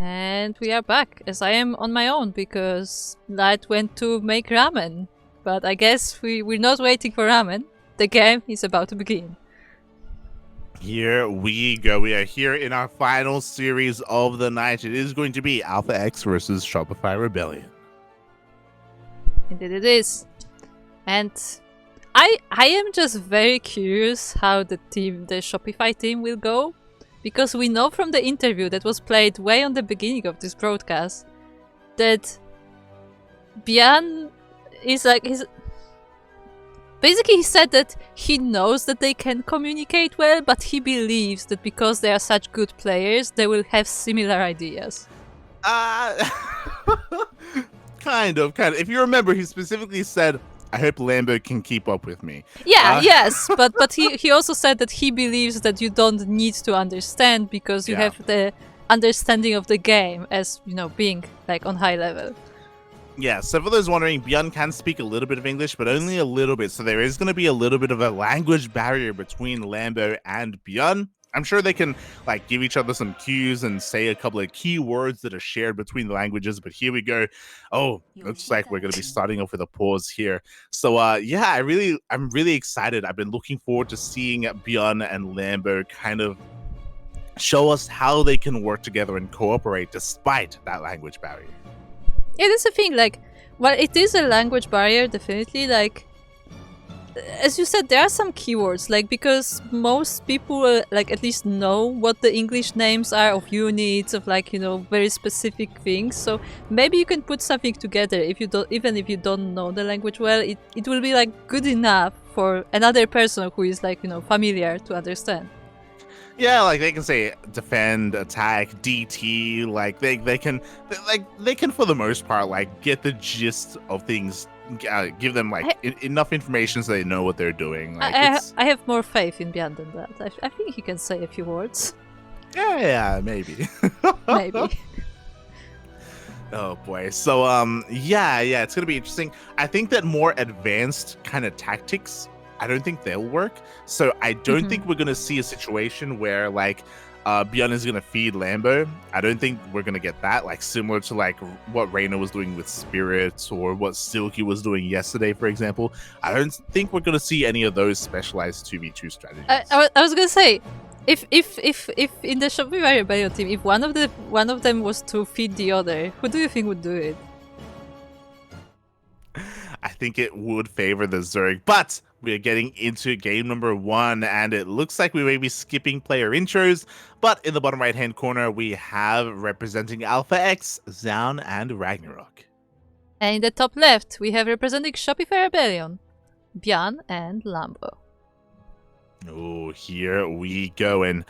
And we are back, as I am on my own, because Light went to make ramen. But I guess we're not waiting for ramen. The game is about to begin. Here we go. We are here in our final series of the night. It is going to be Alpha X versus Shopify Rebellion. Indeed it is. And I am just very curious how the Shopify team will go. Because we know from the interview that was played way on the beginning of this broadcast that Bian is basically he said that he knows that they can communicate well, but he believes that because they are such good players, they will have similar ideas. Kind of. If you remember, he specifically said, I hope Lambo can keep up with me. Yes, but he also said that he believes that you don't need to understand because you have the understanding of the game as, being on high level. Yeah, so for those wondering, Bjorn can speak a little bit of English, but only a little bit. So there is going to be a little bit of a language barrier between Lambo and Bjorn. I'm sure they can give each other some cues and say a couple of key words that are shared between the languages. But here we go. Oh, looks like we're going to be starting off with a pause here. So I'm really excited. I've been looking forward to seeing Bjorn and Lambo kind of show us how they can work together and cooperate despite that language barrier. Yeah, that's the thing. Well, it is a language barrier, definitely. As you said, there are some keywords, because most people, at least know what the English names are of units, of very specific things. So maybe you can put something together even if you don't know the language well. It will be good enough for another person who is familiar to understand. Yeah, they can say defend, attack, DT. They can for the most part get the gist of things. Give them enough information so they know what they're doing. I have more faith in Bian than that. I think he can say a few words. Yeah, maybe. Maybe. Oh boy. So it's gonna be interesting. I think that more advanced kind of tactics, I don't think they'll work. So I don't think we're gonna see a situation where Bjorn is gonna feed Lambo. I don't think we're gonna get that, similar to what Reina was doing with Spirits or what Silky was doing yesterday, for example. I don't think we're gonna see any of those specialized 2v2 strategies. I was gonna say, if in the Shopify Rebellion team, if one of them was to feed the other, who do you think would do it? I think it would favor the Zerg, but we are getting into game number 1, and it looks like we may be skipping player intros, but in the bottom right-hand corner, we have representing Alpha X, Zaun, and Ragnarok. And in the top left, we have representing Shopify Rebellion, Bian and Lambo. Oh, here we go. And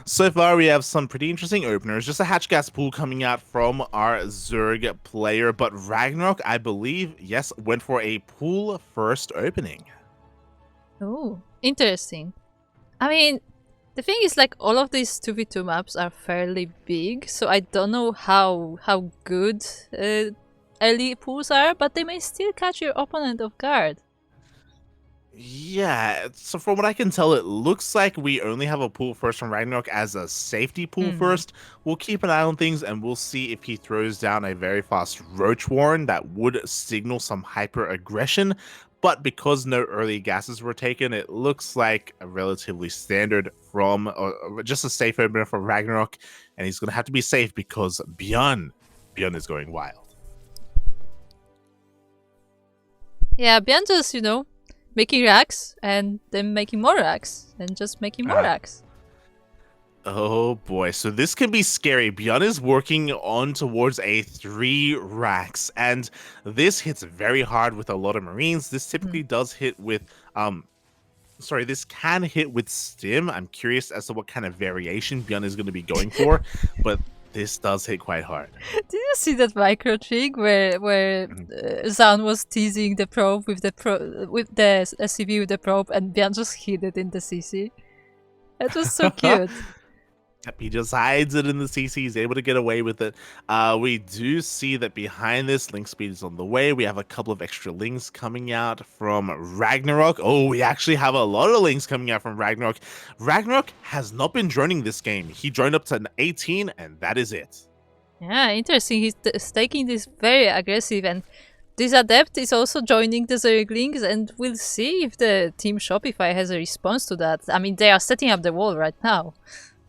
so far we have some pretty interesting openers. Just a hatch gas pool coming out from our Zerg player. But Ragnarok, I believe, yes, went for a pool first opening. Oh, interesting. I mean, the thing is, all of these 2v2 maps are fairly big, so I don't know how good early pools are, but they may still catch your opponent off guard. Yeah, so from what I can tell, it looks like we only have a pool first from Ragnarok as a safety pool first. We'll keep an eye on things and we'll see if he throws down a very fast Roach Warren that would signal some hyper aggression. But because no early gases were taken, it looks like a relatively standard from just a safe opener for Ragnarok. And he's going to have to be safe because Bjorn is going wild. Yeah, Bjorn just, making racks and then making more racks and just making more racks. Oh boy, so this can be scary. Bjorn is working on towards a 3 racks, and this hits very hard with a lot of Marines. This typically does hit with this can hit with Stim. I'm curious as to what kind of variation Bjorn is going to be going for, but this does hit quite hard. Did you see that micro trick where Zaun was teasing the probe with the SCV with the probe, and Bjorn just hid it in the CC? That was so cute. He just hides it in the CC. He's able to get away with it. We do see that behind this, link speed is on the way. We have a couple of extra links coming out from Ragnarok. Oh, we actually have a lot of links coming out from Ragnarok. Ragnarok has not been droning this game. He droned up to an 18, and that is it. Yeah, interesting. He's taking this very aggressive, and this adept is also joining the Zerglings, and we'll see if the team Shopify has a response to that. I mean, they are setting up the wall right now.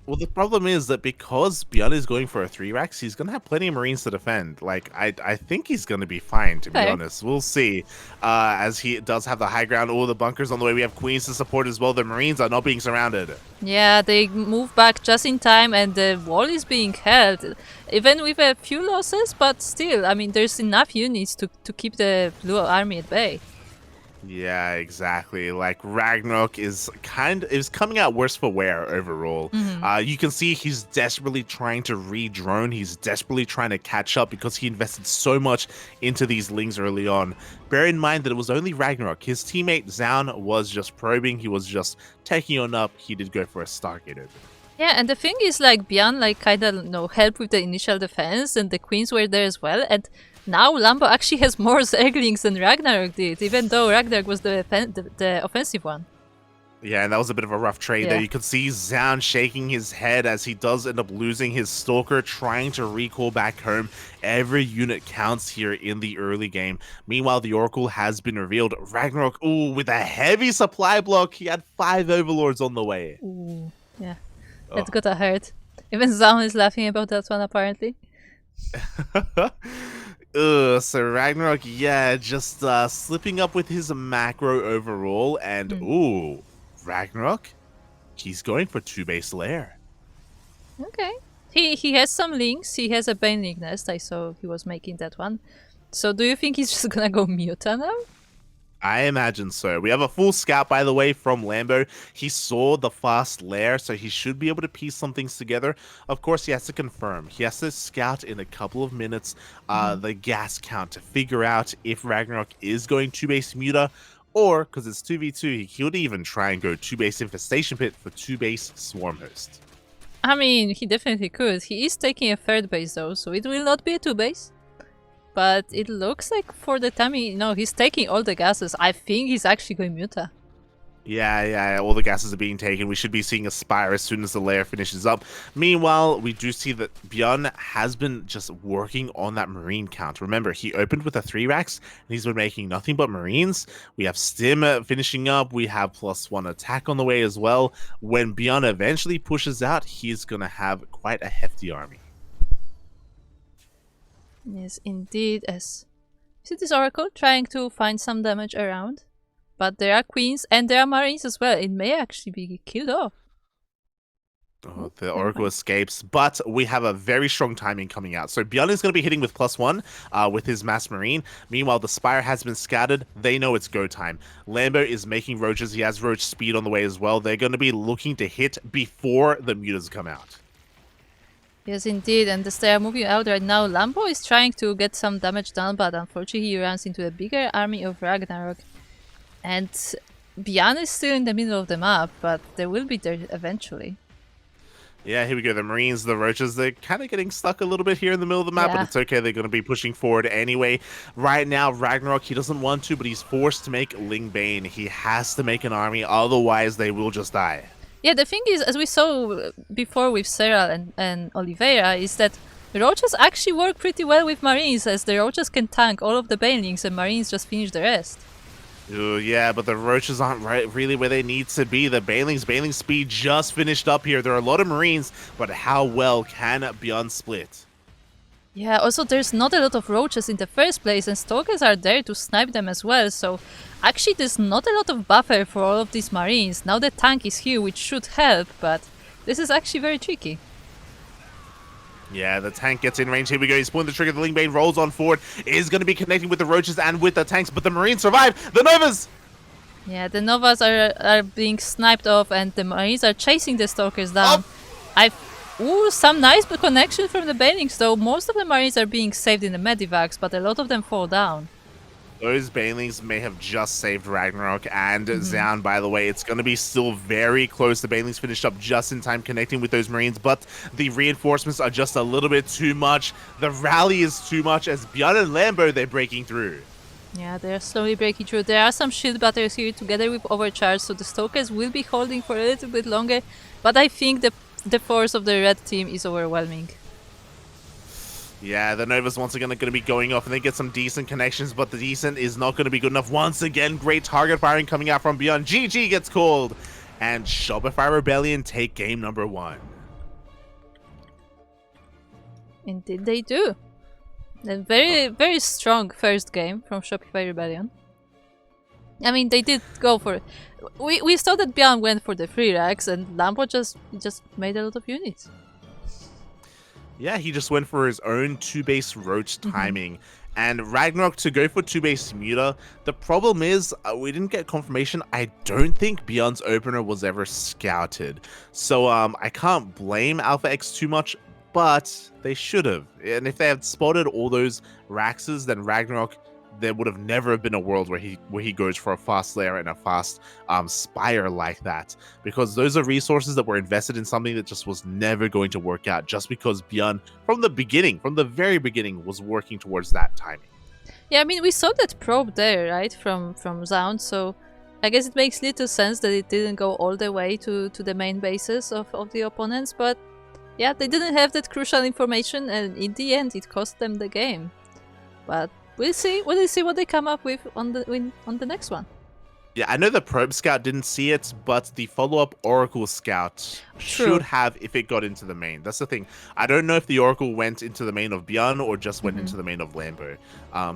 Well, the problem is that because Björn is going for a 3-Rax, he's going to have plenty of Marines to defend. Like, I think he's going to be fine, to be Okay. honest. We'll see. As he does have the high ground, all the bunkers on the way. We have Queens to support as well. The Marines are not being surrounded. Yeah, they move back just in time, and the wall is being held, even with a few losses, but still, I mean, there's enough units to keep the blue army at bay. Yeah, exactly. Like Ragnarok is coming out worse for wear overall. You can see he's desperately trying to re-drone. He's desperately trying to catch up because he invested so much into these lings early on. Bear in mind that it was only Ragnarok. His teammate Zaun was just probing. He was just taking on up. He did go for a Stargate open. Yeah, and the thing is, like, Bjorn, like, kind of, helped with the initial defense, and the queens were there as well, and now Lambo actually has more Zerglings than Ragnarok did, even though Ragnarok was the offensive one. Yeah, and that was a bit of a rough trade there. You could see Zaun shaking his head as he does end up losing his Stalker, trying to recall back home. Every unit counts here in the early game. Meanwhile, the Oracle has been revealed. Ragnarok, ooh, with a heavy supply block. He had 5 Overlords on the way. Ooh, yeah. That got hurt. Even Zaun is laughing about that one, apparently. So Ragnarok, yeah, just slipping up with his macro overall. And, ooh, Ragnarok, he's going for 2-base lair. Okay. He has some links. He has a Baneling nest. I saw he was making that one. So do you think he's just gonna go Muta now? I imagine so. We have a full scout, by the way, from Lambo. He saw the fast lair, so he should be able to piece some things together. Of course, he has to confirm. He has to scout in a couple of minutes the gas count to figure out if Ragnarok is going 2-base Muta, or, because it's 2v2, he could even try and go 2-base Infestation Pit for 2-base Swarm Host. I mean, he definitely could. He is taking a 3rd base though, so it will not be a 2-base. But it looks like for the time he's taking all the gases. I think he's actually going Muta. Yeah, all the gases are being taken. We should be seeing a Spire as soon as the lair finishes up. Meanwhile, we do see that Bjorn has been just working on that Marine count. Remember, he opened with a 3-Rax, and he's been making nothing but Marines. We have Stim finishing up. We have +1 attack on the way as well. When Bjorn eventually pushes out, he's going to have quite a hefty army. Yes, indeed. As see this Oracle trying to find some damage around, but there are queens and there are marines as well. It may actually be killed off. Oh, the Oracle escapes, but we have a very strong timing coming out. So Bjorn is going to be hitting with +1 with his Mass Marine. Meanwhile, the Spire has been scattered. They know it's go time. Lambo is making roaches. He has roach speed on the way as well. They're going to be looking to hit before the mutas come out. Yes, indeed, and as they are moving out right now, Lambo is trying to get some damage done, but unfortunately he runs into a bigger army of Ragnarok. And Bjorn is still in the middle of the map, but they will be there eventually. Yeah, here we go. The Marines, the Roaches, they're kind of getting stuck a little bit here in the middle of the map, but it's okay. They're going to be pushing forward anyway. Right now, Ragnarok, he doesn't want to, but he's forced to make Ling Bane. He has to make an army, otherwise they will just die. Yeah, the thing is, as we saw before with Sarah and Oliveira, is that the Roaches actually work pretty well with Marines, as the Roaches can tank all of the Banelings and Marines just finish the rest. Yeah, but the Roaches aren't really where they need to be. The Baneling speed just finished up here. There are a lot of Marines, but how well can Bjorn split? Yeah, also there's not a lot of Roaches in the first place, and Stalkers are there to snipe them as well, so actually there's not a lot of buffer for all of these Marines. Now the tank is here, which should help, but this is actually very tricky. Yeah, the tank gets in range. Here we go. He's pulling the trigger. The Ling Bane rolls on forward. Is going to be connecting with the Roaches and with the tanks, but the Marines survive. The Novas! Yeah, the Novas are being sniped off, and the Marines are chasing the Stalkers down. Ooh, some nice connection from the Banelings though. Most of the Marines are being saved in the Medivacs, but a lot of them fall down. Those Banelings may have just saved Ragnarok and Zaun, by the way. It's going to be still very close. The Banelings finished up just in time connecting with those Marines, but the reinforcements are just a little bit too much. The rally is too much as Bjorn and Lambo, they're breaking through. Yeah, they're slowly breaking through. There are some shield batters here together with Overcharge, so the Stalkers will be holding for a little bit longer, but I think the force of the red team is overwhelming. Yeah, the Nova's once again going to be going off and they get some decent connections, but the decent is not going to be good enough. Once again, great target firing coming out from Beyond. GG gets called, and Shopify Rebellion take game number 1. Indeed they do. A very strong first game from Shopify Rebellion. I mean, they did go for it. We saw that Beyond went for the 3 racks, and Lambo just made a lot of units. Yeah, he just went for his own 2-base roach timing. And Ragnarok to go for 2-base muta. The problem is, we didn't get confirmation. I don't think Beyond's opener was ever scouted. So I can't blame Alpha X too much, but they should have. And if they had spotted all those Raxes, then Ragnarok, there would have never been a world where he goes for a fast layer and a fast spire like that, because those are resources that were invested in something that just was never going to work out, just because Beyond from the very beginning was working towards that timing. Yeah, I mean, we saw that probe there, right, from Zaun, so I guess it makes little sense that it didn't go all the way to the main bases of the opponents, but yeah, they didn't have that crucial information, and in the end it cost them the game. But we'll see what they come up with on the next one. Yeah, I know the Probe Scout didn't see it, but the follow-up Oracle Scout should have if it got into the main. That's the thing. I don't know if the Oracle went into the main of Beyond or just went into the main of Lambo.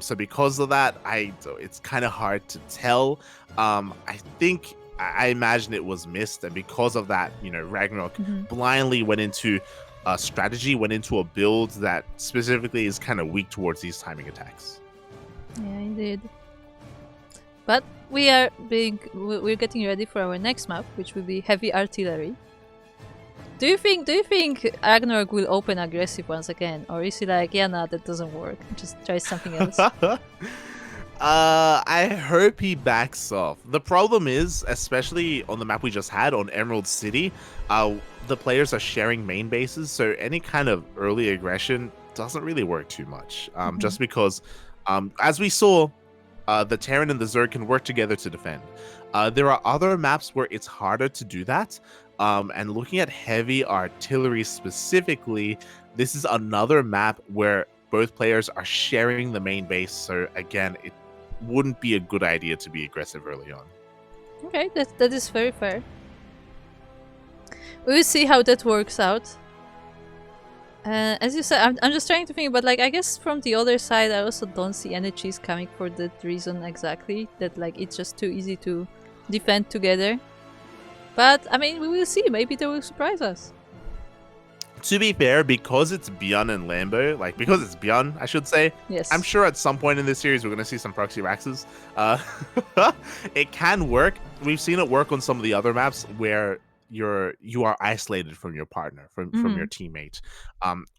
So because of that, it's kind of hard to tell. I imagine it was missed, and because of that, Ragnarok blindly went into a strategy, went into a build that specifically is kind of weak towards these timing attacks. Yeah, indeed. But we're getting ready for our next map, which will be heavy artillery. Do you think Ragnarok will open aggressive once again, or is he like, yeah, nah, that doesn't work, just try something else? I hope he backs off. The problem is, especially on the map we just had on Emerald City, the players are sharing main bases, so any kind of early aggression doesn't really work too much. Just because, as we saw, the Terran and the Zerg can work together to defend. There are other maps where it's harder to do that. And looking at heavy artillery specifically, this is another map where both players are sharing the main base. So again, it wouldn't be a good idea to be aggressive early on. Okay, that is very fair. We will see how that works out. As you said, I'm just trying to think, but like, I guess from the other side, I also don't see any cheese coming for that reason exactly. That like, it's just too easy to defend together. But I mean, we will see. Maybe they will surprise us. To be fair, because it's Beyond and Lambo, because it's Beyond, I should say. Yes. I'm sure at some point in this series we're going to see some proxy Raxes. It can work. We've seen it work on some of the other maps where you are isolated from your partner, from your teammate.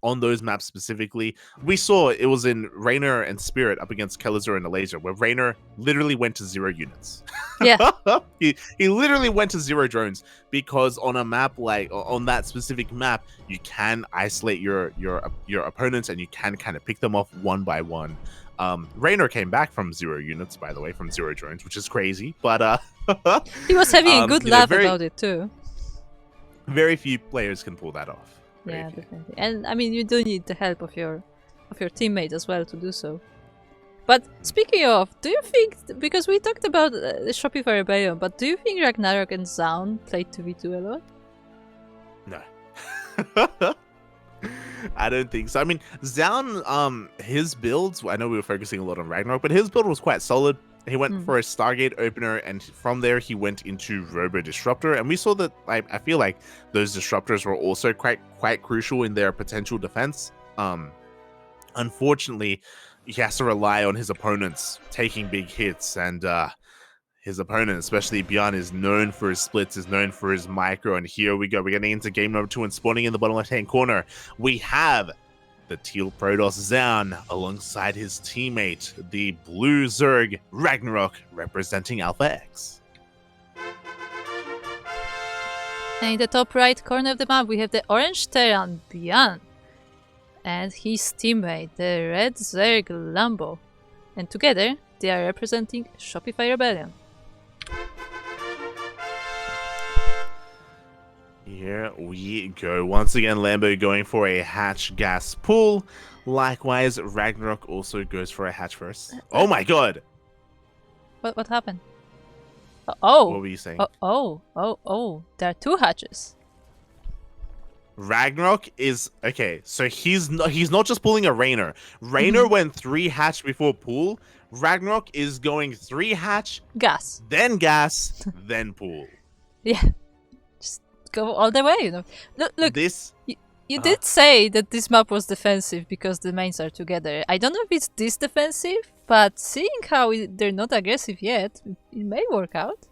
On those maps specifically, we saw it was in Raynor and Spirit up against Kelazur and Laser, where Raynor literally went to 0 units. Yeah. he literally went to 0 drones, because on a map on that specific map, you can isolate your opponents and you can kind of pick them off one by one. Raynor came back from 0 units, by the way, from 0 drones, which is crazy, but he was having a good laugh about it too. Very few players can pull that off. Yeah, definitely. And I mean, you do need the help of your teammate as well to do so. But speaking of, do you think, because we talked about the Shopify Rebellion, but do you think Ragnarok and Zaun played 2v2 a lot? No. I don't think so. I mean, Zaun, his builds, I know we were focusing a lot on Ragnarok, but his build was quite solid. He went for a Stargate opener, and from there he went into Robo Disruptor, and we saw that I feel like those disruptors were also quite crucial in their potential defense. Unfortunately, he has to rely on his opponents taking big hits, and his opponent, especially Beyond, is known for his splits, is known for his micro, and here we go. We're getting into game number 2, and spawning in the bottom left-hand corner, we have the Teal Protoss Zaun alongside his teammate, the Blue Zerg Ragnarok, representing Alpha X. And in the top right corner of the map, we have the Orange Terran Beyond and his teammate, the Red Zerg Lambo. And together, they are representing Shopify Rebellion. Here we go. Once again, Lambo going for a hatch gas pull. Likewise, Ragnarok also goes for a hatch first. Oh my god! What happened? What were you saying? There are two hatches. Ragnarok is okay, so he's not just pulling a Raynor. Raynor went 3 hatch before pool. Ragnarok is going 3 hatch, Gas. then gas, then pool. Yeah. Just go all the way, you know. Look, This you did say that this map was defensive because the mains are together. I don't know if it's this defensive, but seeing how they're not aggressive yet, it may work out.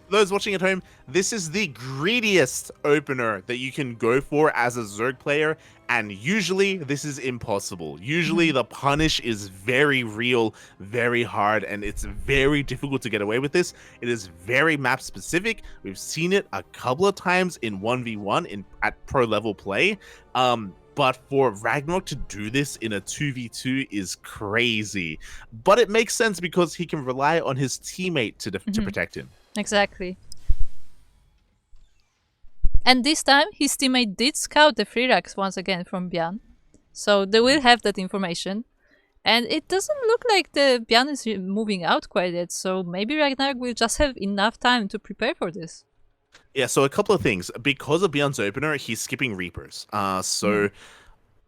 those watching at home, this is the greediest opener that you can go for as a Zerg player, and usually this is impossible. Usually the punish is very real, very hard, and it's very difficult to get away with this. It is very map specific. We've seen it a couple of times in 1v1 at pro level play. But for Ragnarok to do this in a 2v2 is crazy. But it makes sense because he can rely on his teammate to protect him. Exactly. And this time, his teammate did scout the free racks once again from Byan. So they will have that information. And it doesn't look like the Byan is moving out quite yet, so maybe Ragnarok will just have enough time to prepare for this. Yeah, so a couple of things. Because of Byan's opener, he's skipping Reapers.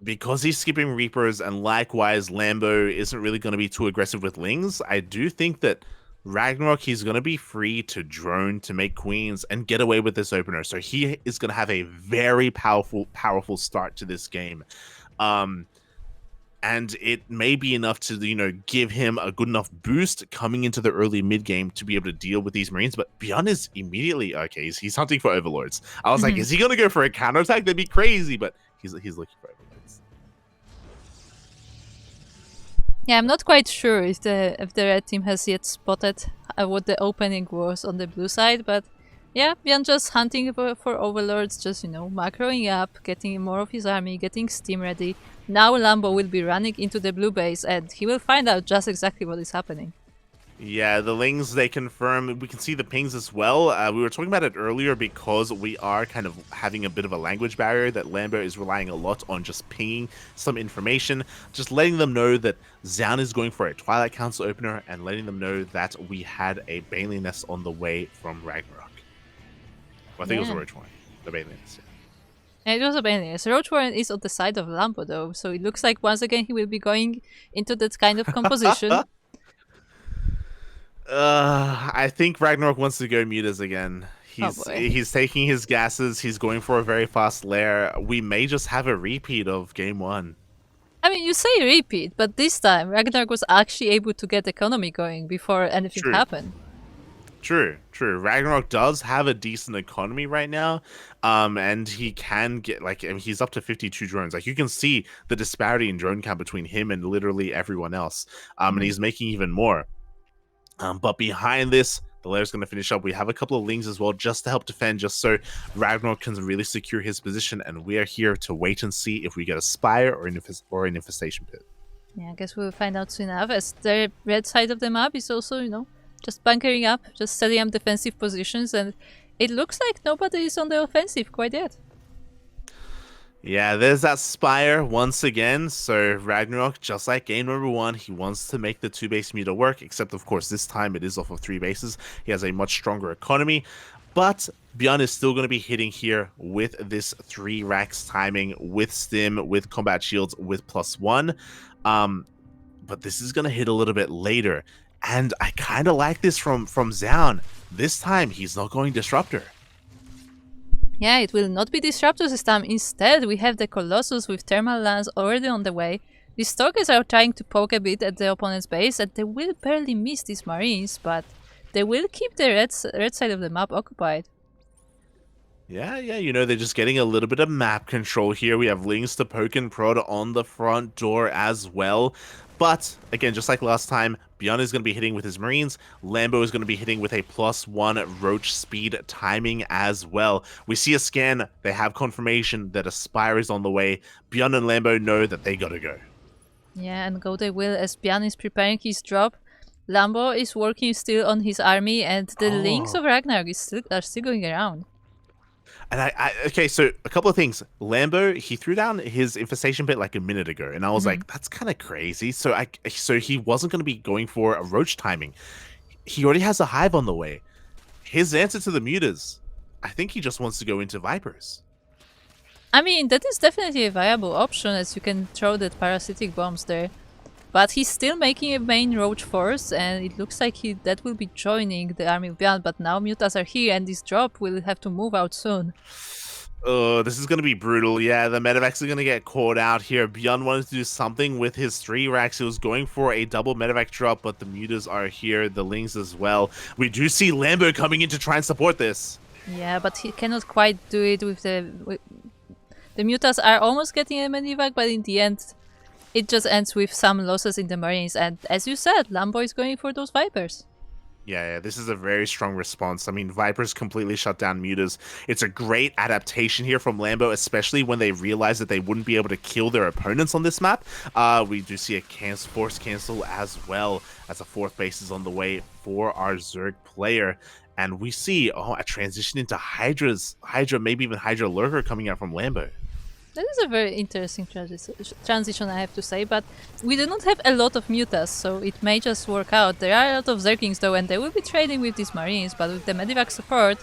Because he's skipping Reapers, and likewise Lambo isn't really going to be too aggressive with Lings, I do think that Ragnarok, he's going to be free to drone, to make queens, and get away with this opener. So he is going to have a very powerful start to this game. And it may be enough to, give him a good enough boost coming into the early mid game to be able to deal with these Marines. But Byan is immediately, okay, he's hunting for Overlords. I was like, is he going to go for a counterattack? That'd be crazy, but he's looking for Overlords. Yeah, I'm not quite sure if the red team has yet spotted what the opening was on the blue side, but yeah, Byan just hunting for Overlords, just, macroing up, getting more of his army, getting steam ready. Now Lambo will be running into the blue base and he will find out just exactly what is happening. Yeah, the Lings, they confirm. We can see the pings as well. We were talking about it earlier because we are kind of having a bit of a language barrier, that Lambo is relying a lot on just pinging some information, just letting them know that Zaun is going for a Twilight Council opener and letting them know that we had a Baneling Nest on the way from Ragnarok. Well, I think it was a Roach Warren, the Baneling Nest. Yeah, it was a Baneling Nest. Roach Warren is on the side of Lambo though, so it looks like once again he will be going into that kind of composition. I think Ragnarok wants to go mutas again. He's taking his gases. He's going for a very fast lair. We may just have a repeat of game 1. I mean, you say repeat, but this time Ragnarok was actually able to get economy going before anything happened. True. Ragnarok does have a decent economy right now, and he can get, he's up to 52 drones. Like, you can see the disparity in drone count between him and literally everyone else, and he's making even more. But behind this, the lair's going to finish up. We have a couple of Lings as well, just to help defend, just so Ragnarok can really secure his position, and we are here to wait and see if we get a Spire or an Infestation Pit. Yeah, I guess we'll find out soon enough, as the red side of the map is also, just bunkering up, just setting up defensive positions, and it looks like nobody is on the offensive quite yet. Yeah, there's that Spire once again. So Ragnarok, just like game number 1, he wants to make the 2-base muta work, except of course this time it is off of 3 bases. He has a much stronger economy, but Byan is still going to be hitting here with this 3 racks timing, with stim, with combat shields, with +1. But this is going to hit a little bit later. And I kind of like this from Zaun. This time, he's not going Disruptor. Yeah, it will not be Disruptors this time. Instead, we have the Colossus with Thermal Lance already on the way. The Stalkers are trying to poke a bit at the opponent's base, and they will barely miss these Marines, but they will keep the red side of the map occupied. Yeah, they're just getting a little bit of map control here. We have Lings to poke and prod on the front door as well. But, again, just like last time, Byan is going to be hitting with his Marines. Lambo is going to be hitting with a +1 Roach speed timing as well. We see a scan. They have confirmation that a Spire is on the way. Byan and Lambo know that they gotta go. Yeah, and go they will, as Byan is preparing his drop. Lambo is working still on his army, and the Lings of Ragnarok are still going around. And okay, so a couple of things. Lambo, he threw down his infestation bit like a minute ago, and I was Mhm. like, that's kind of crazy. So he wasn't going to be going for a roach timing. He already has a hive on the way. His answer to the mutas, I think he just wants to go into vipers. I mean, that is definitely a viable option as you can throw that parasitic bombs there. But he's still making a main roach force, and it looks like that will be joining the army of Beyond. But now mutas are here, and this drop will have to move out soon. Oh, this is going to be brutal. Yeah, the medevacs are going to get caught out here. Beyond wanted to do something with his 3 racks. He was going for a double medevac drop, but the mutas are here, the Lings as well. We do see Lambo coming in to try and support this. Yeah, but he cannot quite do it with the mutas are almost getting a medevac, but in the end, it just ends with some losses in the Marines. And as you said, Lambo is going for those Vipers. Yeah, this is a very strong response. I mean, Vipers completely shut down mutas. It's a great adaptation here from Lambo, especially when they realized that they wouldn't be able to kill their opponents on this map. We do see a force cancel as well as a 4th base is on the way for our Zerg player. And we see, a transition into Hydra, maybe even Hydra Lurker coming out from Lambo. That is a very interesting transition, I have to say, but we do not have a lot of mutas, so it may just work out. There are a lot of Zerglings though, and they will be trading with these Marines, but with the Medivac support,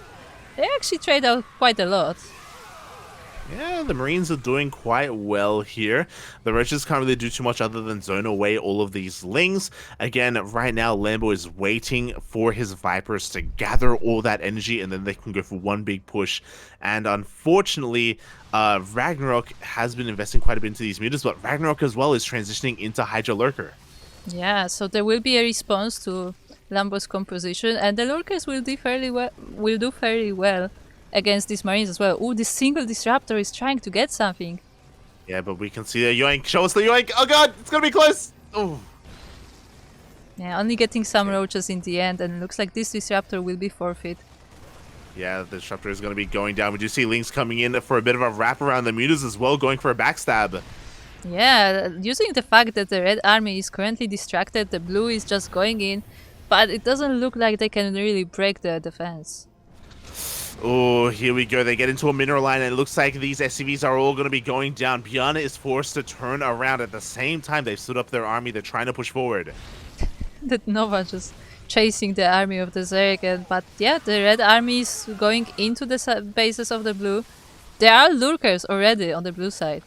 they actually trade out quite a lot. Yeah, the Marines are doing quite well here. The Roaches can't really do too much other than zone away all of these Lings. Again, right now, Lambo is waiting for his Vipers to gather all that energy, and then they can go for one big push. And unfortunately, Ragnarok has been investing quite a bit into these mutas, but Ragnarok as well is transitioning into Hydra Lurker. Yeah, so there will be a response to Lambo's composition, and the Lurkers will do fairly well against these Marines as well. Ooh, this single disruptor is trying to get something. Yeah, but we can see the yoink. Show us the yoink. Oh god, it's gonna be close. Oh. Yeah, only getting some roaches in the end, and it looks like this disruptor will be forfeit. Yeah, the disruptor is gonna be going down. We do see Lings coming in for a bit of a wrap around the mutas as well, going for a backstab. Yeah, using the fact that the red army is currently distracted, the blue is just going in, but it doesn't look like they can really break the defense. Oh, here we go. They get into a mineral line, and it looks like these SCVs are all going to be going down. Björn is forced to turn around. At the same time, they've stood up their army. They're trying to push forward. That Nova just chasing the army of the Zerg, but yeah, the red army is going into the bases of the blue. There are lurkers already on the blue side.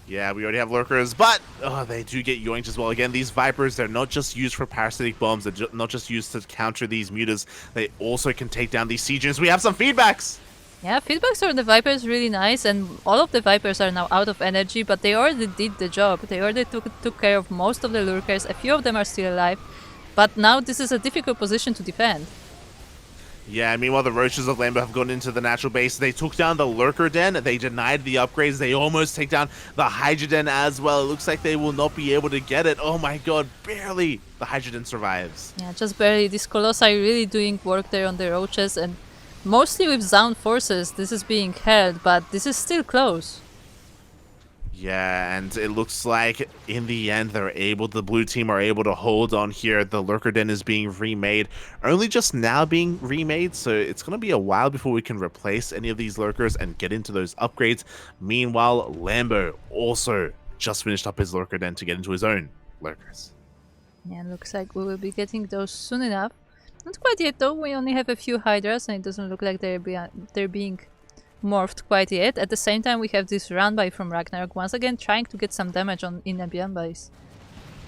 Yeah, we already have lurkers, but they do get yoinked as well. Again, these Vipers, they're not just used for parasitic bombs. They're not just used to counter these mutas. They also can take down these Siegers. We have some feedbacks! Yeah, feedbacks on the Vipers really nice, and all of the Vipers are now out of energy, but they already did the job. They already took care of most of the lurkers. A few of them are still alive, but now this is a difficult position to defend. Yeah, meanwhile, the Roaches of Lambo have gone into the natural base. They took down the Lurker Den. They denied the upgrades. They almost take down the Hydra Den as well. It looks like they will not be able to get it. Oh my god, barely the Hydra Den survives. Yeah, just barely. These Colossi really doing work there on the Roaches, and mostly with Sound forces this is being held, but this is still close. Yeah, and it looks like in the end the blue team are able to hold on here. The Lurker Den is being remade, only just now being remade, so it's going to be a while before we can replace any of these Lurkers and get into those upgrades. Meanwhile, Lambo also just finished up his Lurker Den to get into his own Lurkers. Yeah, looks like we will be getting those soon enough. Not quite yet though, we only have a few Hydras and it doesn't look like they're being morphed quite yet. At the same time, we have this run by from Ragnarok once again trying to get some damage in a Beyond base.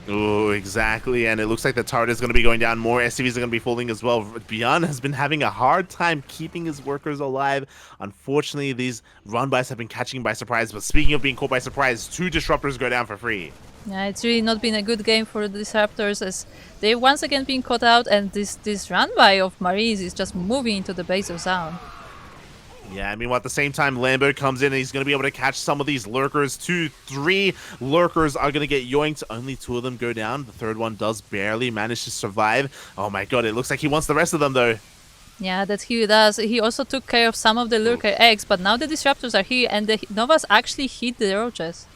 Oh, exactly, and it looks like the turret is going to be going down. More SCVs are going to be falling as well. Beyond has been having a hard time keeping his workers alive. Unfortunately, these run-bys have been catching him by surprise, but speaking of being caught by surprise, 2 disruptors go down for free. Yeah, it's really not been a good game for the Disruptors as they once again being caught out, and this run-by of Marines is just moving into the base of Sound. Yeah, meanwhile, at the same time, Lambo comes in and he's going to be able to catch some of these lurkers. 2, 3 lurkers are going to get yoinked. Only 2 of them go down. The third one does barely manage to survive. Oh my god, it looks like he wants the rest of them, though. Yeah, that he does. He also took care of some of the lurker eggs, but now the Disruptors are here and the Novas actually hit the Roaches.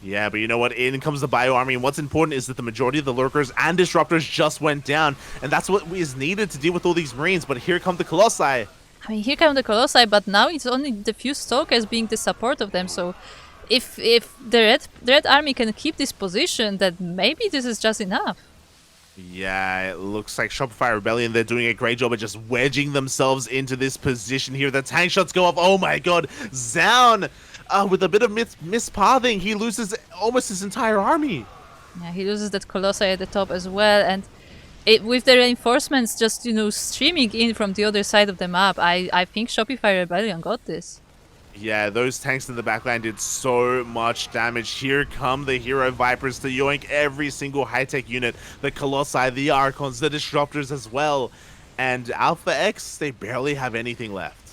Yeah, but you know what? In comes the Bio Army, and what's important is that the majority of the lurkers and disruptors just went down, and that's what is needed to deal with all these Marines. But here come the Colossi. I mean, here come the Colossi, but now it's only the few Stalkers being the support of them, so if the red army can keep this position, then maybe this is just enough. Yeah, it looks like Shopify Rebellion, they're doing a great job at just wedging themselves into this position here. The tank shots go off. Oh my god. Zaun, with a bit of mispathing, he loses almost his entire army. Yeah, he loses that Colossi at the top as well, and with the reinforcements just, streaming in from the other side of the map, I think Shopify Rebellion got this. Yeah, those tanks in the backline did so much damage. Here come the Hero Vipers to yoink every single high-tech unit. The Colossi, the Archons, the Disruptors as well. And Alpha X, they barely have anything left.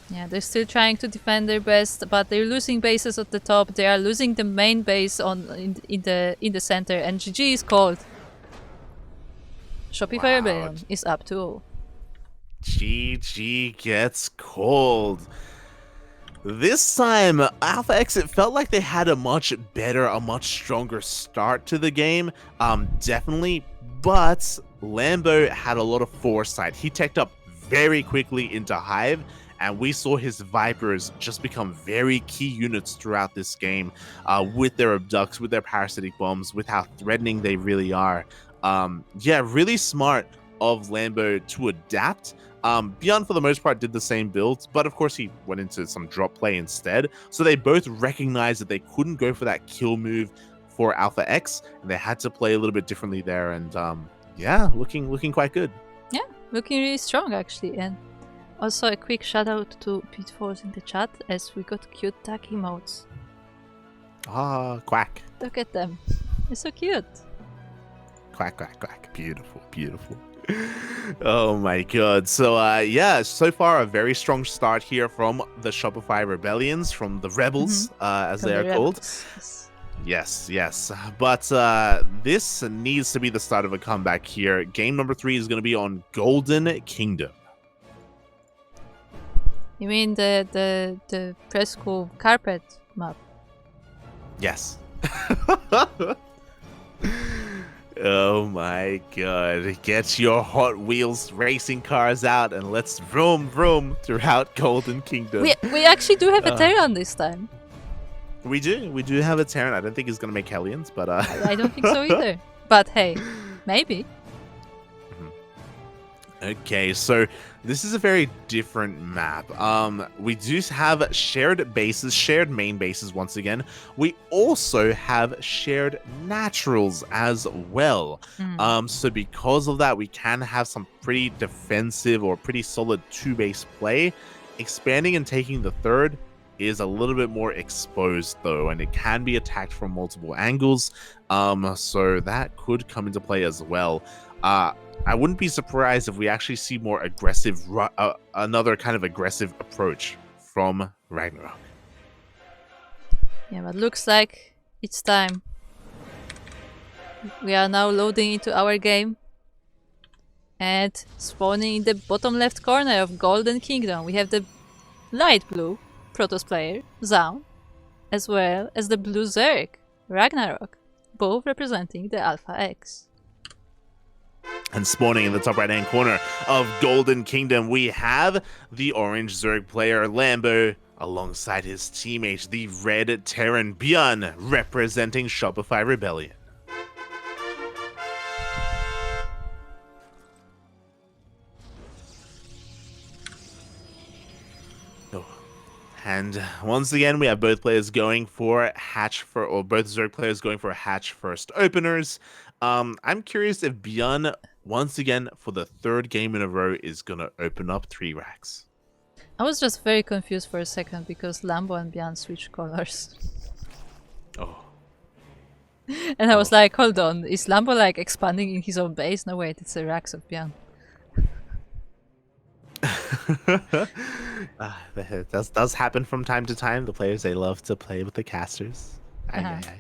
Yeah, they're still trying to defend their best, but they're losing bases at the top. They are losing the main base in the center, and GG is called. Shopify Rebellion is up 2-0. GG gets called. This time, Alpha X, it felt like they had a much better, a much stronger start to the game, definitely, but Lambo had a lot of foresight. He teched up very quickly into Hive, and we saw his Vipers just become very key units throughout this game, with their abducts, with their parasitic bombs, with how threatening they really are. Yeah, really smart of Lambo to adapt. Beyond, for the most part, did the same build, but of course he went into some drop play instead. So they both recognized that they couldn't go for that kill move for Alpha X, and they had to play a little bit differently there. And yeah, looking quite good. Yeah, looking really strong actually. And also a quick shout out to Pitfalls in the chat, as we got cute duck emotes. Ah, quack. Look at them, they're so cute. Quack, quack, quack. Beautiful, beautiful. Oh my god. So yeah, so far a very strong start here from the Shopify Rebellions, from the Rebels, as they are called. Yes. But this needs to be the start of a comeback here. Game number 3 is going to be on Golden Kingdom. You mean the Presco carpet map? Yes. Oh my god. Get your Hot Wheels racing cars out and let's vroom vroom throughout Golden Kingdom. We actually do have a Terran this time. We do have a Terran. I don't think he's gonna make Hellions, but I don't think so either. But hey, maybe. Okay, so this is a very different map. We do have shared bases, shared main bases once again. We also have shared naturals as well. So because of that, we can have some pretty defensive or pretty solid 2-base play. Expanding and taking the third is a little bit more exposed though, and it can be attacked from multiple angles. So that could come into play as well. I wouldn't be surprised if we actually see more aggressive, another kind of aggressive approach from Ragnarok. Yeah, but looks like it's time. We are now loading into our game. And spawning in the bottom left corner of Golden Kingdom, we have the light blue Protoss player, Zaun, as well as the blue Zerg, Ragnarok, both representing the Alpha X. And spawning in the top right-hand corner of Golden Kingdom, we have the orange Zerg player, Lambo, alongside his teammate, the red Terran, Bjorn, representing Shopify Rebellion. And once again, we have both players going for both Zerg players going for hatch first openers. I'm curious if Bjorn, once again, for the third game in a row, is going to open up 3 racks. I was just very confused for a second because Lambo and Bjorn switched colors. Oh. And I was like, hold on, is Lambo like expanding in his own base? No, wait, it's the racks of Bjorn. That does happen from time to time. The players, they love to play with the casters.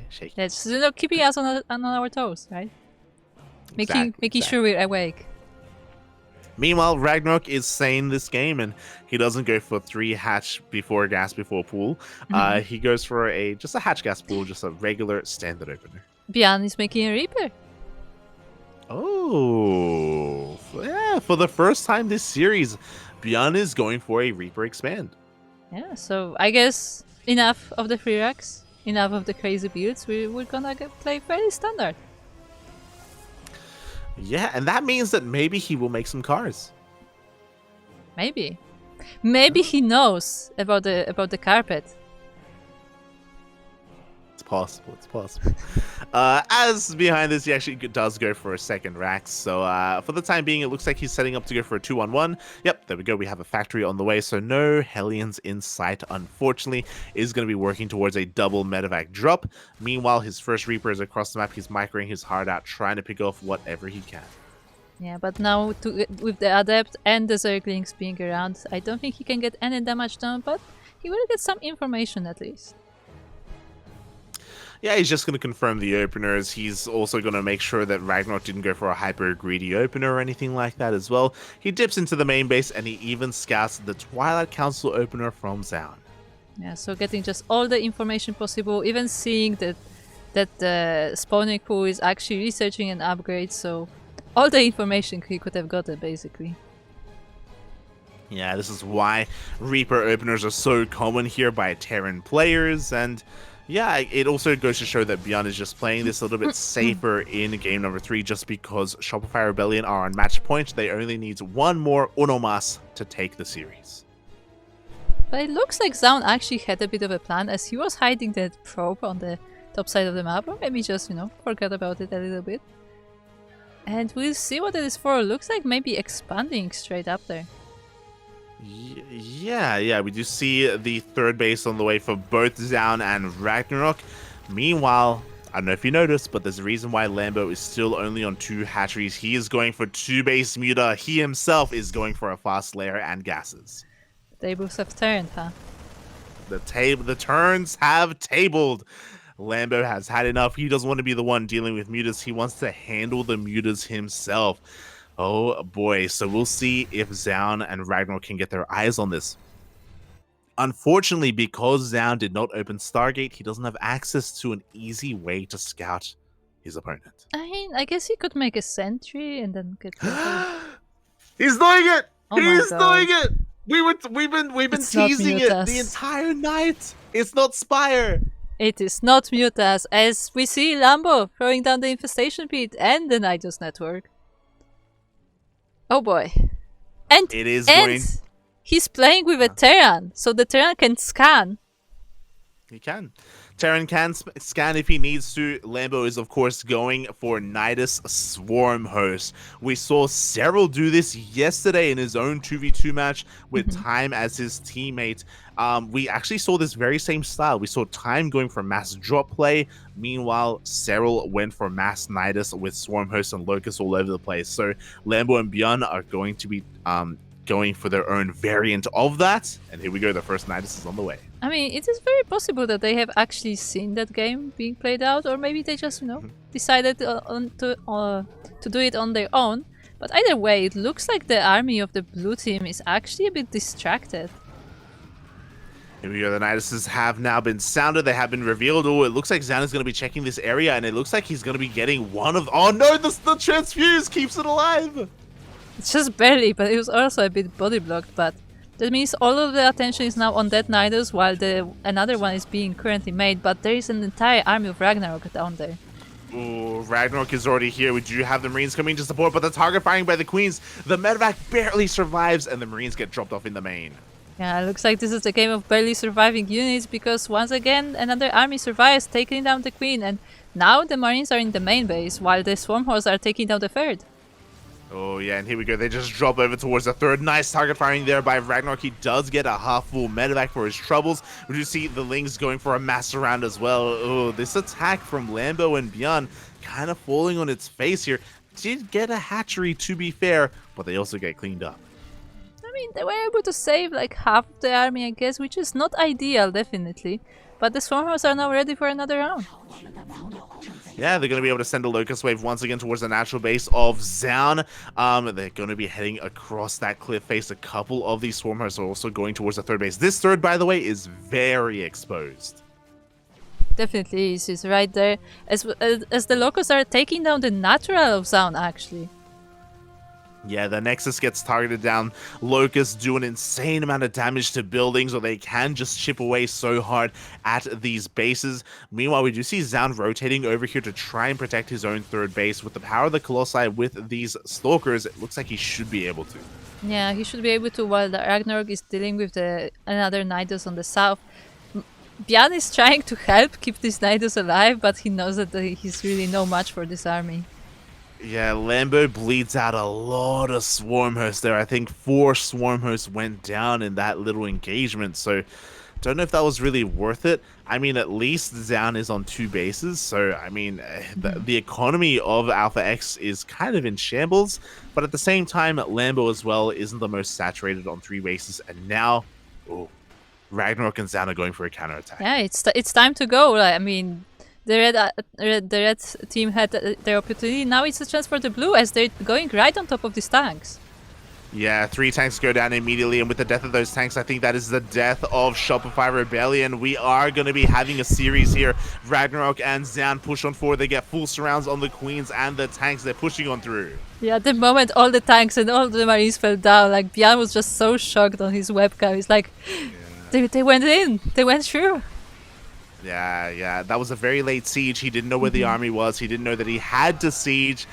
Shake. Yeah, just keeping us on our toes, right? Making sure we're awake. Meanwhile, Ragnarok is sane this game, and he doesn't go for 3 hatch before gas before pool. He goes for just a hatch gas pool, just a regular standard opener. Bjorn is making a Reaper. Oh, yeah, for the first time this series, Bjorn is going for a Reaper expand. Yeah, so I guess enough of the free racks, enough of the crazy builds. We're gonna play fairly standard. Yeah, and that means that maybe he will make some cars. Maybe he knows about the carpet. It's possible. It's possible. As behind this, he actually does go for a second Rax. So for the time being, it looks like he's setting up to go for a 2-on-1. Yep, there we go. We have a factory on the way. So no Hellions in sight, unfortunately. Is going to be working towards a double medevac drop. Meanwhile, his first Reaper is across the map. He's microing his heart out, trying to pick off whatever he can. Yeah, but now with the Adept and the Zerglings being around, I don't think he can get any damage done, but he will get some information at least. Yeah, he's just going to confirm the openers. He's also going to make sure that Ragnarok didn't go for a hyper greedy opener or anything like that as well. He dips into the main base and he even scouts the Twilight Council opener from Zaun. Yeah, so getting just all the information possible, even seeing that the spawning pool is actually researching an upgrade, so all the information he could have gotten basically. Yeah, this is why Reaper openers are so common here by Terran players, and yeah, it also goes to show that Bjorn is just playing this a little bit safer in game number 3 just because Shopify Rebellion are on match point. They only need one more Unomas to take the series. But it looks like Zaun actually had a bit of a plan as he was hiding that probe on the top side of the map, or maybe just, forgot about it a little bit. And we'll see what it is for. Looks like maybe expanding straight up there. Yeah, we do see the third base on the way for both Zaun and Ragnarok. Meanwhile, I don't know if you noticed, but there's a reason why Lambo is still only on 2 hatcheries. He is going for 2 base muta. He himself is going for a fast layer and gases. The tables have turned, huh? The turns have tabled. Lambo has had enough. He doesn't want to be the one dealing with mutas. He wants to handle the mutas himself. Oh boy, so we'll see if Zaun and Ragnarok can get their eyes on this. Unfortunately, because Zaun did not open Stargate, he doesn't have access to an easy way to scout his opponent. I mean, I guess he could make a sentry and then get... He's doing it! Oh He's doing it! We've been It's not teasing it Mutas. the entire night. It's not Spire. It is not Mutas, as we see Lambo throwing down the infestation pit and the Nidus network. Oh boy. And he's playing with a Terran, so the Terran can scan. He can. Terran can scan if he needs to. Lambo is, of course, going for Nidus Swarm Host. We saw Cyril do this yesterday in his own 2v2 match with Time as his teammate. We actually saw this very same style. We saw Time going for mass drop play. Meanwhile, Cyril went for mass Nidus with Swarm Host and Locust all over the place. So Lambo and Bjorn are going to be going for their own variant of that. And here we go. The first Nidus is on the way. I mean, it is very possible that they have actually seen that game being played out, or maybe they just, decided to do it on their own. But either way, it looks like the army of the blue team is actually a bit distracted. Here we go. The Niduses have now been sounded. They have been revealed. Oh, it looks like Zaun is going to be checking this area, and it looks like he's going to be getting one of... Oh no, the transfuse keeps it alive! It's just barely, but it was also a bit body blocked, but... That means all of the attention is now on that Nidus, while another one is being currently made, but there is an entire army of Ragnarok down there. Ooh, Ragnarok is already here. We do have the Marines coming to support, but the target firing by the Queens, the medevac barely survives, and the Marines get dropped off in the main. Yeah, it looks like this is a game of barely surviving units, because once again, another army survives, taking down the Queen, and now the Marines are in the main base, while the Swarm Horse are taking down the third. Oh yeah, and here we go. They just drop over towards the third. Nice target firing there by Ragnarok. He does get a half-full medevac for his troubles. We do see the Lings going for a mass round as well. Oh, this attack from Lambo and Bjorn kind of falling on its face here. Did get a hatchery, to be fair, but they also get cleaned up. I mean, they were able to save like half of the army, I guess, which is not ideal, definitely. But the Swarmers are now ready for another round. Yeah, they're going to be able to send a Locust Wave once again towards the natural base of Zaun. They're going to be heading across that cliff face. A couple of these Swarmers are also going towards the third base. This third, by the way, is very exposed. Definitely is. He's right there. As the Locusts are taking down the natural of Zaun, actually. Yeah, the Nexus gets targeted down. Locusts do an insane amount of damage to buildings, or they can just chip away so hard at these bases. Meanwhile, we do see Zaun rotating over here to try and protect his own third base. With the power of the Colossi with these Stalkers, it looks like he should be able to. Yeah, he should be able to while the Ragnarok is dealing with the another Nidus on the south. Byan is trying to help keep this Nidus alive, but he knows that he's really no match for this army. Yeah, Lambo bleeds out a lot of Swarm Hosts there. I think 4 Swarm Hosts went down in that little engagement, so don't know if that was really worth it. I mean, at least Zaun is on 2 bases, so I mean, the economy of Alpha X is kind of in shambles, but at the same time, Lambo as well isn't the most saturated on 3 bases, and now, Ragnarok and Zaun are going for a counterattack. Yeah, it's time to go. I mean, the red team had their opportunity. Now it's a chance for the blue as they're going right on top of these tanks. Yeah, 3 tanks go down immediately, and with the death of those tanks, I think that is the death of Shopify Rebellion. We are going to be having a series here. Ragnarok and Zaun push on forward. They get full surrounds on the Queens and the tanks they're pushing on through. Yeah, the moment all the tanks and all the Marines fell down, like, Byan was just so shocked on his webcam. He's like, they went in. They went through. Yeah. That was a very late siege. He didn't know where the army was. He didn't know that he had to siege.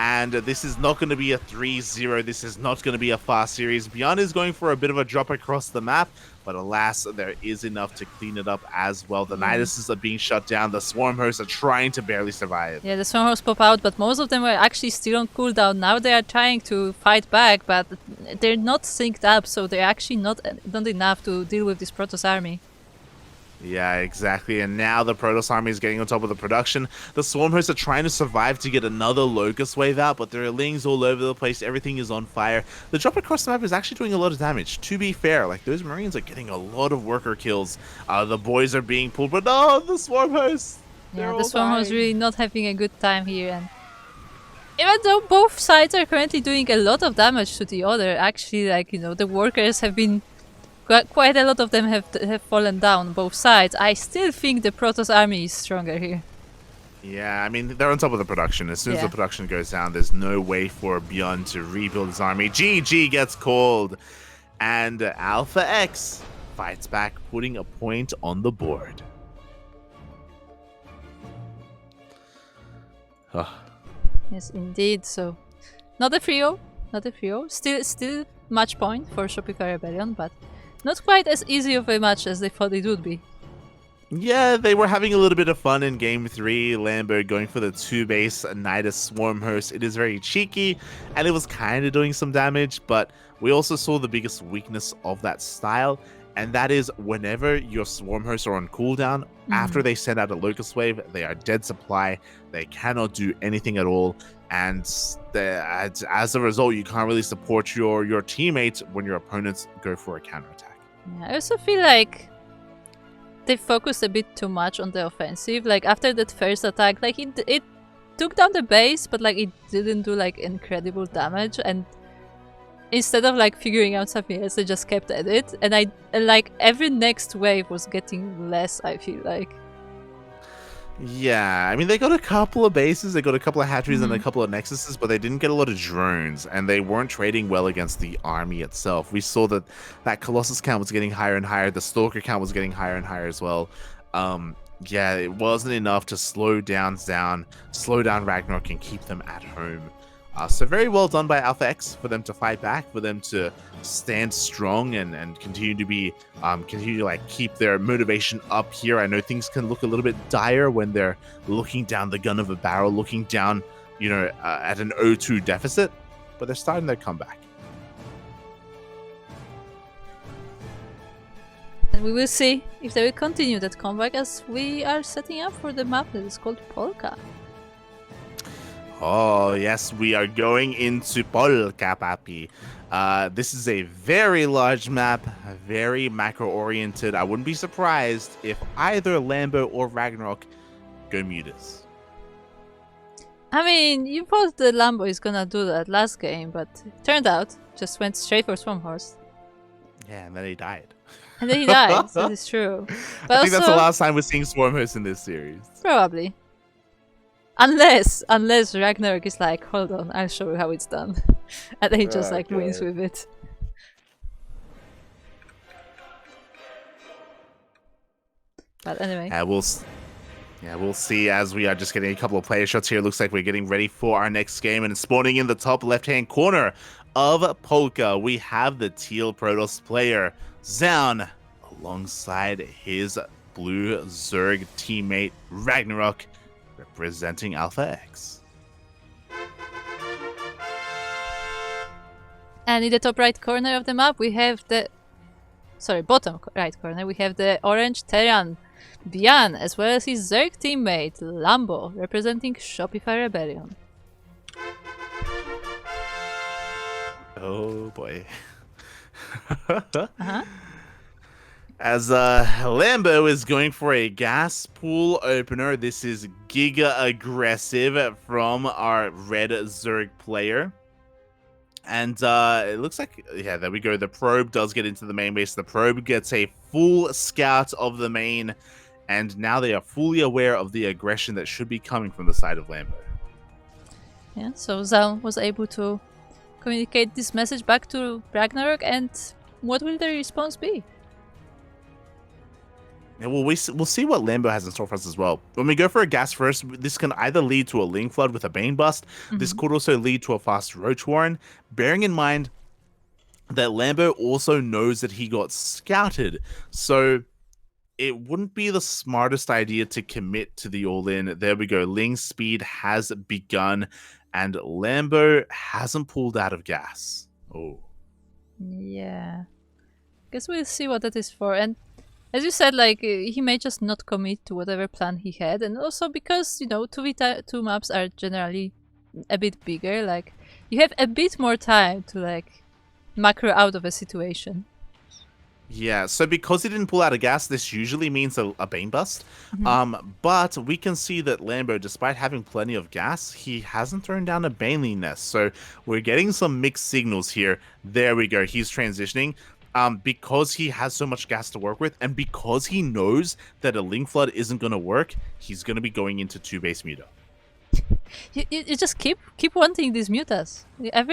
And this is not going to be a 3-0. This is not going to be a fast series. Byan is going for a bit of a drop across the map. But alas, there is enough to clean it up as well. The Niduses are being shut down. The Swarm Hosts are trying to barely survive. Yeah, the Swarm Hosts pop out, but most of them are actually still on cooldown. Now they are trying to fight back, but they're not synced up. So they're actually not enough to deal with this Protoss army. Yeah, exactly. And now the Protoss army is getting on top of the production. The Swarm Hosts are trying to survive to get another Locust wave out, but there are Lings all over the place. Everything is on fire. The drop across the map is actually doing a lot of damage. To be fair, like, those Marines are getting a lot of worker kills. The boys are being pulled, but no, the Swarm Hosts! Yeah, the Swarm Hosts really not having a good time here. And even though both sides are currently doing a lot of damage to the other, actually, like, you know, the workers have been... Quite a lot of them have fallen down, both sides. I still think the Protoss army is stronger here. Yeah, I mean, they're on top of the production. As soon as the production goes down, there's no way for Byan to rebuild his army. GG gets called. And Alpha X fights back, putting a point on the board. Yes, indeed. So, not a 3-0. Not a 3-0. Still match point for Shopify Rebellion, but not quite as easy of a match as they thought it would be. Yeah, they were having a little bit of fun in Game 3. Lambo going for the 2-base Nidus Swarm Host. It is very cheeky, and it was kind of doing some damage, but we also saw the biggest weakness of that style, and that is whenever your Swarm Hosts are on cooldown, after they send out a Locust Wave, they are dead supply. They cannot do anything at all, and as a result, you can't really support your teammates when your opponents go for a counterattack. Yeah, I also feel like they focused a bit too much on the offensive. Like, after that first attack, like, it took down the base, but like it didn't do like incredible damage, and instead of like figuring out something else, they just kept at it, and like every next wave was getting less, I feel like. Yeah, I mean, they got a couple of bases, they got a couple of hatcheries and a couple of nexuses, but they didn't get a lot of drones, and they weren't trading well against the army itself. We saw that Colossus count was getting higher and higher, the Stalker count was getting higher and higher as well. Yeah, it wasn't enough to slow down Zaun, slow down Ragnarok, and keep them at home. So very well done by Alpha X for them to fight back, for them to stand strong and continue to like keep their motivation up here. I know things can look a little bit dire when they're looking down the gun of a barrel, looking down, at an 0-2 deficit, but they're starting their comeback. And we will see if they will continue that comeback as we are setting up for the map that is called Polka. Oh, yes, we are going into Polka, papi. This is a very large map, very macro-oriented. I wouldn't be surprised if either Lambo or Ragnarok go mutas. I mean, you thought the Lambo is gonna do that last game, but it turned out just went straight for Swarmhorse. Yeah, and then he died. And then he died, that is true. But I think that's the last time we're seeing Swarmhorse in this series. Probably. Unless Ragnarok is like, hold on, I'll show you how it's done. And then he just like wins with it. But anyway. We'll see as we are just getting a couple of player shots here. Looks like we're getting ready for our next game, and spawning in the top left-hand corner of Polka, we have the teal Protoss player, Zaun, alongside his blue Zerg teammate, Ragnarok, representing Alpha X. And in the top right corner of the map, we have the... Sorry, bottom right corner, we have the orange Terran, Bian, as well as his Zerg teammate, Lambo, representing Shopify Rebellion. Oh boy. As Lambo is going for a gas pool opener. This is giga aggressive from our red Zerg player. And it looks like, yeah, there we go. The probe does get into the main base. The probe gets a full scout of the main. And now they are fully aware of the aggression that should be coming from the side of Lambo. Yeah, so Zaun was able to communicate this message back to Ragnarok, and what will the response be? Yeah, well, we'll see what Lambo has in store for us as well. When we go for a gas first, this can either lead to a Ling Flood with a Bane Bust. This could also lead to a fast Roach Warren, bearing in mind that Lambo also knows that he got scouted. So it wouldn't be the smartest idea to commit to the all-in. There we go. Ling speed has begun, and Lambo hasn't pulled out of gas. Oh. Yeah. Guess we'll see what that is for. And as you said, like, he may just not commit to whatever plan he had. And also because, you know, 2v2 maps are generally a bit bigger. Like, you have a bit more time to, like, macro out of a situation. Yeah, so because he didn't pull out a gas, this usually means a Bane Bust. But we can see that Lambo, despite having plenty of gas, he hasn't thrown down a Baneling Nest. So we're getting some mixed signals here. There we go. He's transitioning. Because he has so much gas to work with, and because he knows that a Ling Flood isn't going to work, he's going to be going into 2-base Muta. You just keep wanting these mutas.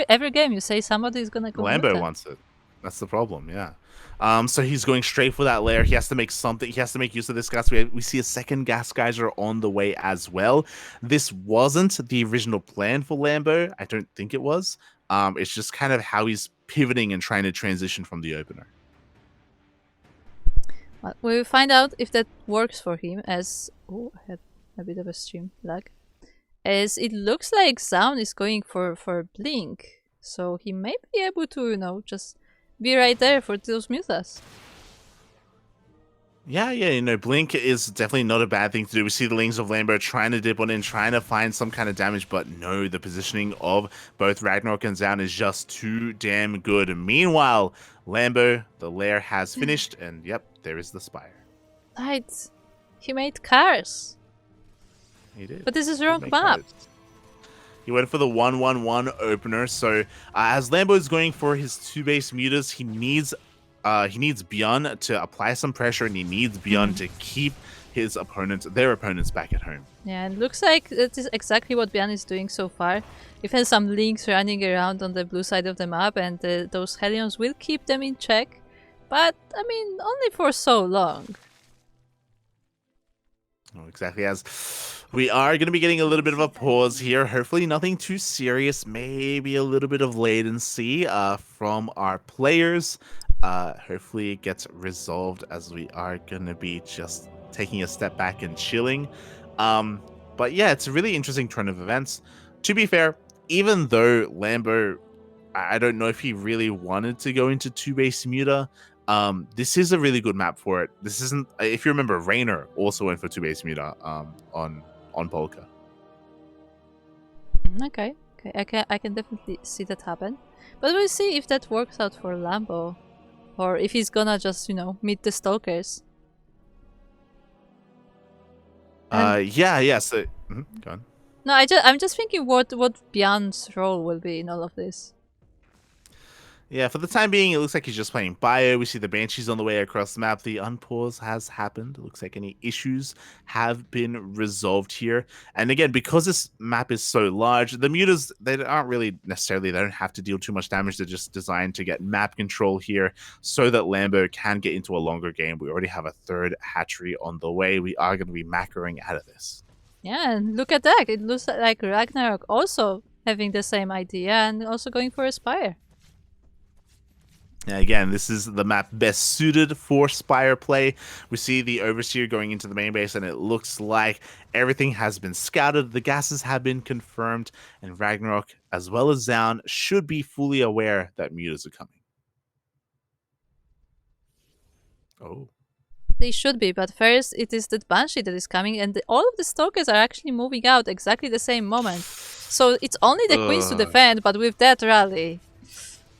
Every game you say somebody's going to go Lambo muta. wants it. That's the problem, yeah. So he's going straight for that lair. He has to make something. He has to make use of this gas. We see a second gas geyser on the way as well. This wasn't the original plan for Lambo. I don't think it was. It's just kind of how he's pivoting and trying to transition from the opener. Well, we'll find out if that works for him, as... Oh, I had a bit of a stream lag. As it looks like Zaun is going for Blink. So he may be able to, you know, just be right there for those mutas. Yeah, you know, Blink is definitely not a bad thing to do. We see the Lings of Lambo trying to dip on in, trying to find some kind of damage, but no, the positioning of both Ragnarok and Zaun is just too damn good. Meanwhile, Lambo, the lair has finished, and yep, there is the Spire. Right. He made cars. He did. But this is wrong map. He went for the 1-1-1 opener, so as Lambo is going for his 2-base mutas, he needs Bjorn to apply some pressure, and he needs Bjorn to keep their opponents back at home. Yeah, it looks like that is exactly what Bjorn is doing so far. He has some links running around on the blue side of the map, and those Hellions will keep them in check. But, I mean, only for so long. Oh, exactly, as we are going to be getting a little bit of a pause here. Hopefully nothing too serious. Maybe a little bit of latency from our players. Hopefully it gets resolved, as we are going to be just taking a step back and chilling. But yeah, it's a really interesting turn of events. To be fair, even though Lambo, I don't know if he really wanted to go into 2-base Muta, this is a really good map for it. This isn't, if you remember, Raynor also went for 2-base Muta on Polka. Okay, I can definitely see that happen. But we'll see if that works out for Lambo. Or if he's gonna just, you know, meet the Stalkers. Yeah, so... go on. No, I'm just thinking what Bjorn's role will be in all of this. Yeah, for the time being, it looks like he's just playing bio. We see the Banshees on the way across the map. The unpause has happened. It looks like any issues have been resolved here. And again, because this map is so large, the mutas, they aren't really necessarily, they don't have to deal too much damage. They're just designed to get map control here so that Lambo can get into a longer game. We already have a third hatchery on the way. We are going to be macroing out of this. Yeah, and look at that. It looks like Ragnarok also having the same idea and also going for a Spire. Now, again, this is the map best suited for Spire play. We see the Overseer going into the main base, and it looks like everything has been scouted. The gases have been confirmed, and Ragnarok, as well as Zaun, should be fully aware that mutas are coming. Oh. They should be, but first it is the Banshee that is coming, and all of the Stalkers are actually moving out exactly the same moment. So it's only the Queens to defend, but with that rally,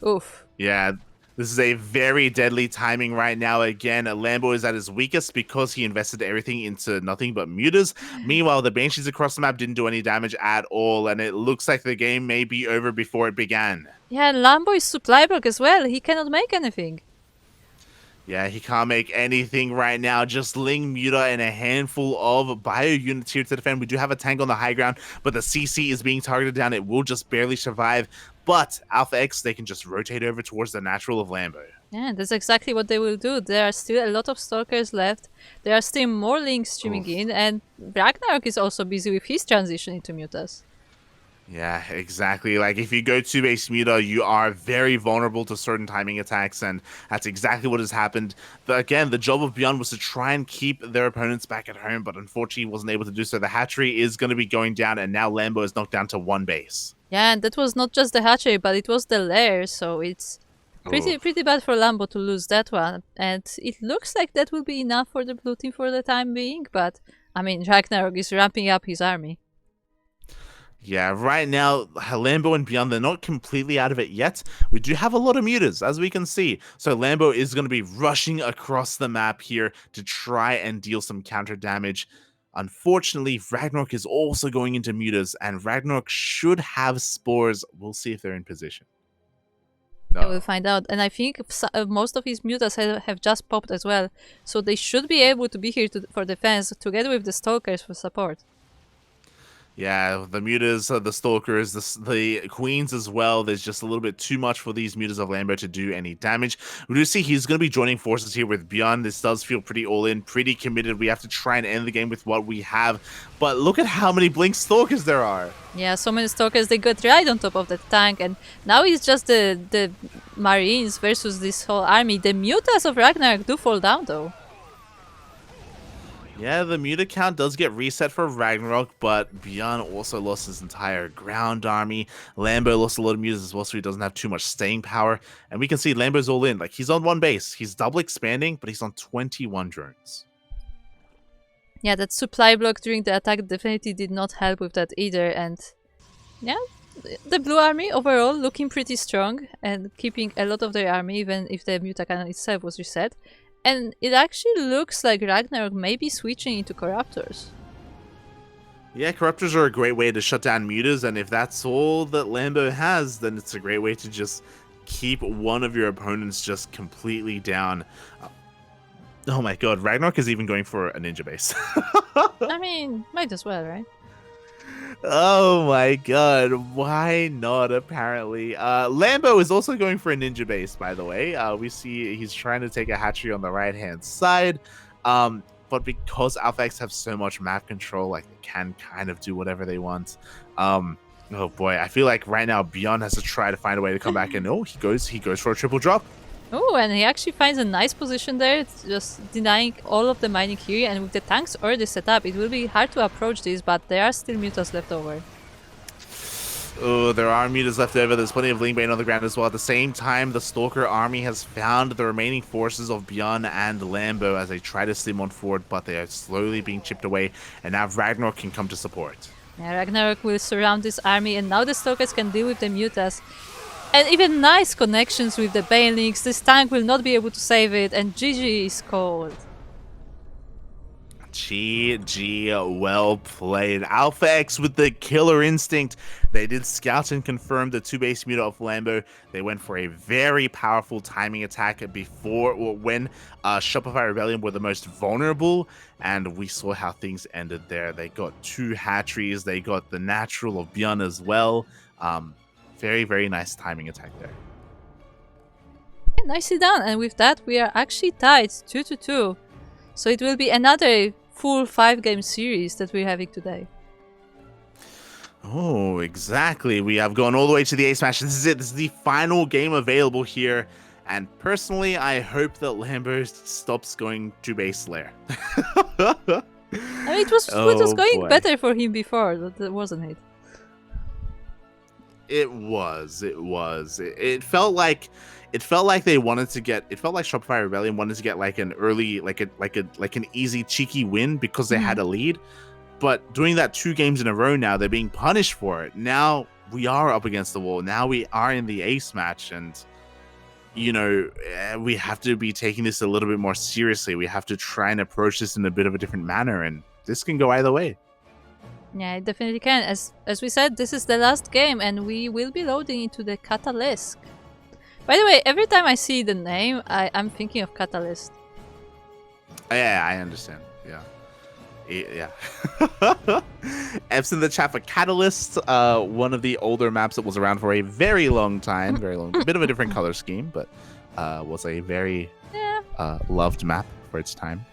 oof. Yeah, this is a very deadly timing right now. Again, Lambo is at his weakest because he invested everything into nothing but mutas. Meanwhile, the Banshees across the map didn't do any damage at all, and it looks like the game may be over before it began. Yeah, Lambo is supply block as well. He cannot make anything. Yeah, he can't make anything right now. Just Ling, Muta, and a handful of bio units here to defend. We do have a tank on the high ground, but the CC is being targeted down. It will just barely survive. But Alpha X, they can just rotate over towards the natural of Lambo. Yeah, that's exactly what they will do. There are still a lot of Stalkers left. There are still more Lings streaming in, and Ragnarok is also busy with his transition into Mutas. Yeah, exactly. Like, if you go 2-base Muta, you are very vulnerable to certain timing attacks, and that's exactly what has happened. Again, the job of Beyond was to try and keep their opponents back at home, but unfortunately wasn't able to do so. The hatchery is going to be going down, and now Lambo is knocked down to 1 base. Yeah, and that was not just the hatchery, but it was the lair, so it's pretty bad for Lambo to lose that one. And it looks like that will be enough for the blue team for the time being, but I mean, Ragnarok is ramping up his army. Yeah, right now, Lambo and Beyond, they're not completely out of it yet. We do have a lot of mutas, as we can see. So Lambo is going to be rushing across the map here to try and deal some counter damage. Unfortunately, Ragnarok is also going into mutas, and Ragnarok should have spores. We'll see if they're in position. No. Yeah, we'll find out. And I think most of his mutas have just popped as well. So they should be able to be here for defense, together with the Stalkers for support. Yeah, the mutas, the Stalkers, the Queens as well. There's just a little bit too much for these mutas of Lambo to do any damage. We do see he's going to be joining forces here with Beyond. This does feel pretty all-in, pretty committed. We have to try and end the game with what we have. But look at how many Blink Stalkers there are. Yeah, so many Stalkers, they got right on top of the tank. And now it's just the Marines versus this whole army. The mutas of Ragnarok do fall down, though. Yeah, the muta count does get reset for Ragnarok, but Beyond also lost his entire ground army. Lambo lost a lot of mutas as well, so he doesn't have too much staying power. And we can see Lambo's all in. Like, he's on 1 base. He's double expanding, but he's on 21 drones. Yeah, that supply block during the attack definitely did not help with that either. And yeah, the blue army overall looking pretty strong and keeping a lot of their army, even if the muta cannon itself was reset. And it actually looks like Ragnarok may be switching into Corruptors. Yeah, Corruptors are a great way to shut down mutas, and if that's all that Lambo has, then it's a great way to just keep one of your opponents just completely down. Oh my god, Ragnarok is even going for a ninja base. I mean, might as well, right? Oh my god, why not apparently? Lambo is also going for a ninja base, by the way. We see he's trying to take a hatchery on the right-hand side. But because Alpha X have so much map control, like, they can kind of do whatever they want. Oh boy, I feel like right now Beyond has to try to find a way to come back, and he goes for a triple drop. Oh, and he actually finds a nice position there. It's just denying all of the mining here, and with the tanks already set up, it will be hard to approach this, but there are still mutas left over. Oh, there are mutas left over. There's plenty of Lingbane on the ground as well. At the same time, the Stalker army has found the remaining forces of Beyond and Lambo as they try to slim on forward, but they are slowly being chipped away, and now Ragnarok can come to support. Yeah, Ragnarok will surround this army, and now the Stalkers can deal with the mutas. And even nice connections with the Banelings. This tank will not be able to save it, and GG is called. GG, well played. Alpha X with the killer instinct. They did scout and confirm the 2-base muta of Lambo. They went for a very powerful timing attack before or when Shopify Rebellion were the most vulnerable, and we saw how things ended there. They got 2 hatcheries. They got the natural of Bjorn as well. Very, very nice timing attack there. Nicely done, and with that we are actually tied 2-2. So it will be another full 5-game series that we're having today. Oh, exactly. We have gone all the way to the ace match. This is it. This is the final game available here. And personally, I hope that Lambo stops going 2-base lair. I mean, it was going better for him before, wasn't it? It was. It felt like they wanted to get. It felt like Shopify Rebellion wanted to get like an early, like an easy cheeky win because they had a lead. But doing that 2 games in a row now, they're being punished for it. Now we are up against the wall. Now we are in the ace match, and we have to be taking this a little bit more seriously. We have to try and approach this in a bit of a different manner, and this can go either way. Yeah, it definitely can. As we said, this is the last game, and we will be loading into the Catalyst. By the way, every time I see the name, I'm thinking of Catalyst. Yeah, I understand. Yeah. F's in the chat for Catalyst, one of the older maps that was around for a very long time. A bit of a different color scheme, but was a very loved map for its time.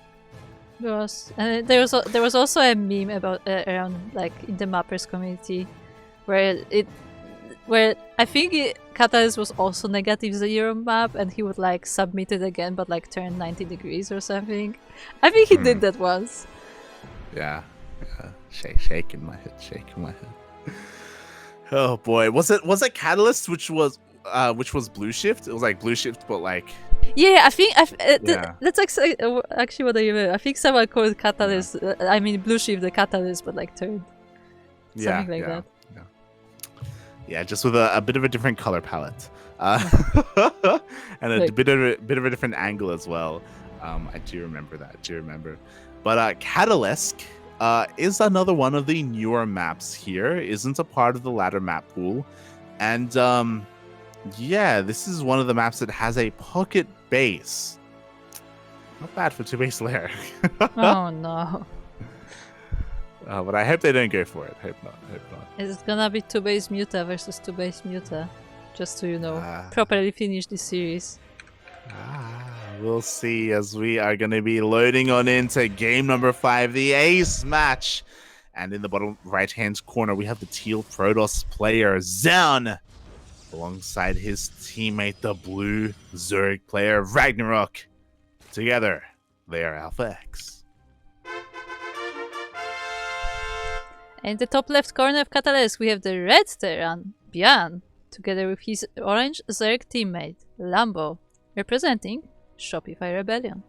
Was and there was also a meme about around like in the mappers community where I think Catalyst was also -0 map, and he would like submit it again but like turn 90 degrees or something. I think he did that once. Yeah. Shaking my head. Oh boy, was it Catalyst which was Blue Shift? It was like Blue Shift, but like. Yeah, I think that's actually what I mean. I think someone called Catalyst. I mean, Blue Shift the Catalyst, but like turned. Something like that. Yeah, just with a bit of a different color palette, and a bit of a different angle as well. I do remember that. But Catalyst is another one of the newer maps here. Isn't a part of the ladder map pool, and yeah, this is one of the maps that has a pocket base. Not bad for 2-base lair. Oh no. But I hope they don't go for it. Hope not. It's gonna be 2-base muta versus 2-base muta. Just to, properly finish this series. We'll see as we are going to be loading on into game number 5, the ace match. And in the bottom right-hand corner, we have the teal Protoss player, Zen, alongside his teammate, the blue Zerg player, Ragnarok. Together, they are Alpha X. In the top left corner of Catalyst, we have the red Terran, Bjorn, together with his orange Zerg teammate, Lambo, representing Shopify Rebellion.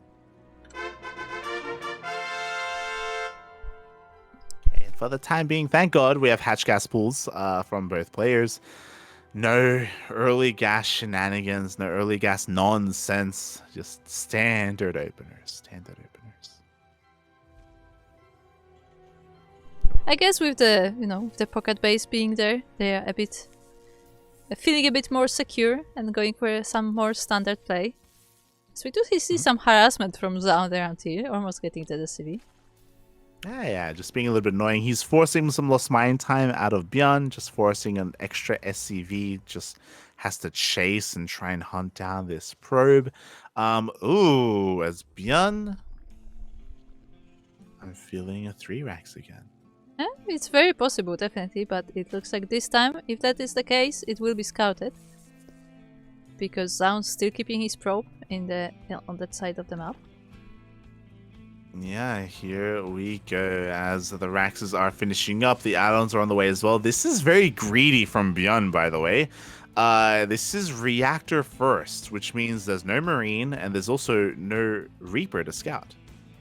Okay, and for the time being, thank God, we have hatch gas pools from both players. No early gas shenanigans, no early gas nonsense, just standard openers. I guess with the, the pocket base being there, they are feeling a bit more secure and going for some more standard play. So we do see some harassment from Zaun around here, almost getting to the CV. Yeah, just being a little bit annoying. He's forcing some lost mine time out of Bjorn, just forcing an extra SCV, just has to chase and try and hunt down this probe. As Bjorn, I'm feeling a 3 racks again. Yeah, it's very possible, definitely, but it looks like this time, if that is the case, it will be scouted. Because Zaun's still keeping his probe on that side of the map. Yeah, here we go. As the Raxes are finishing up, the add-ons are on the way as well. This is very greedy from Bjorn, by the way. This is Reactor first, which means there's no Marine, and there's also no Reaper to scout.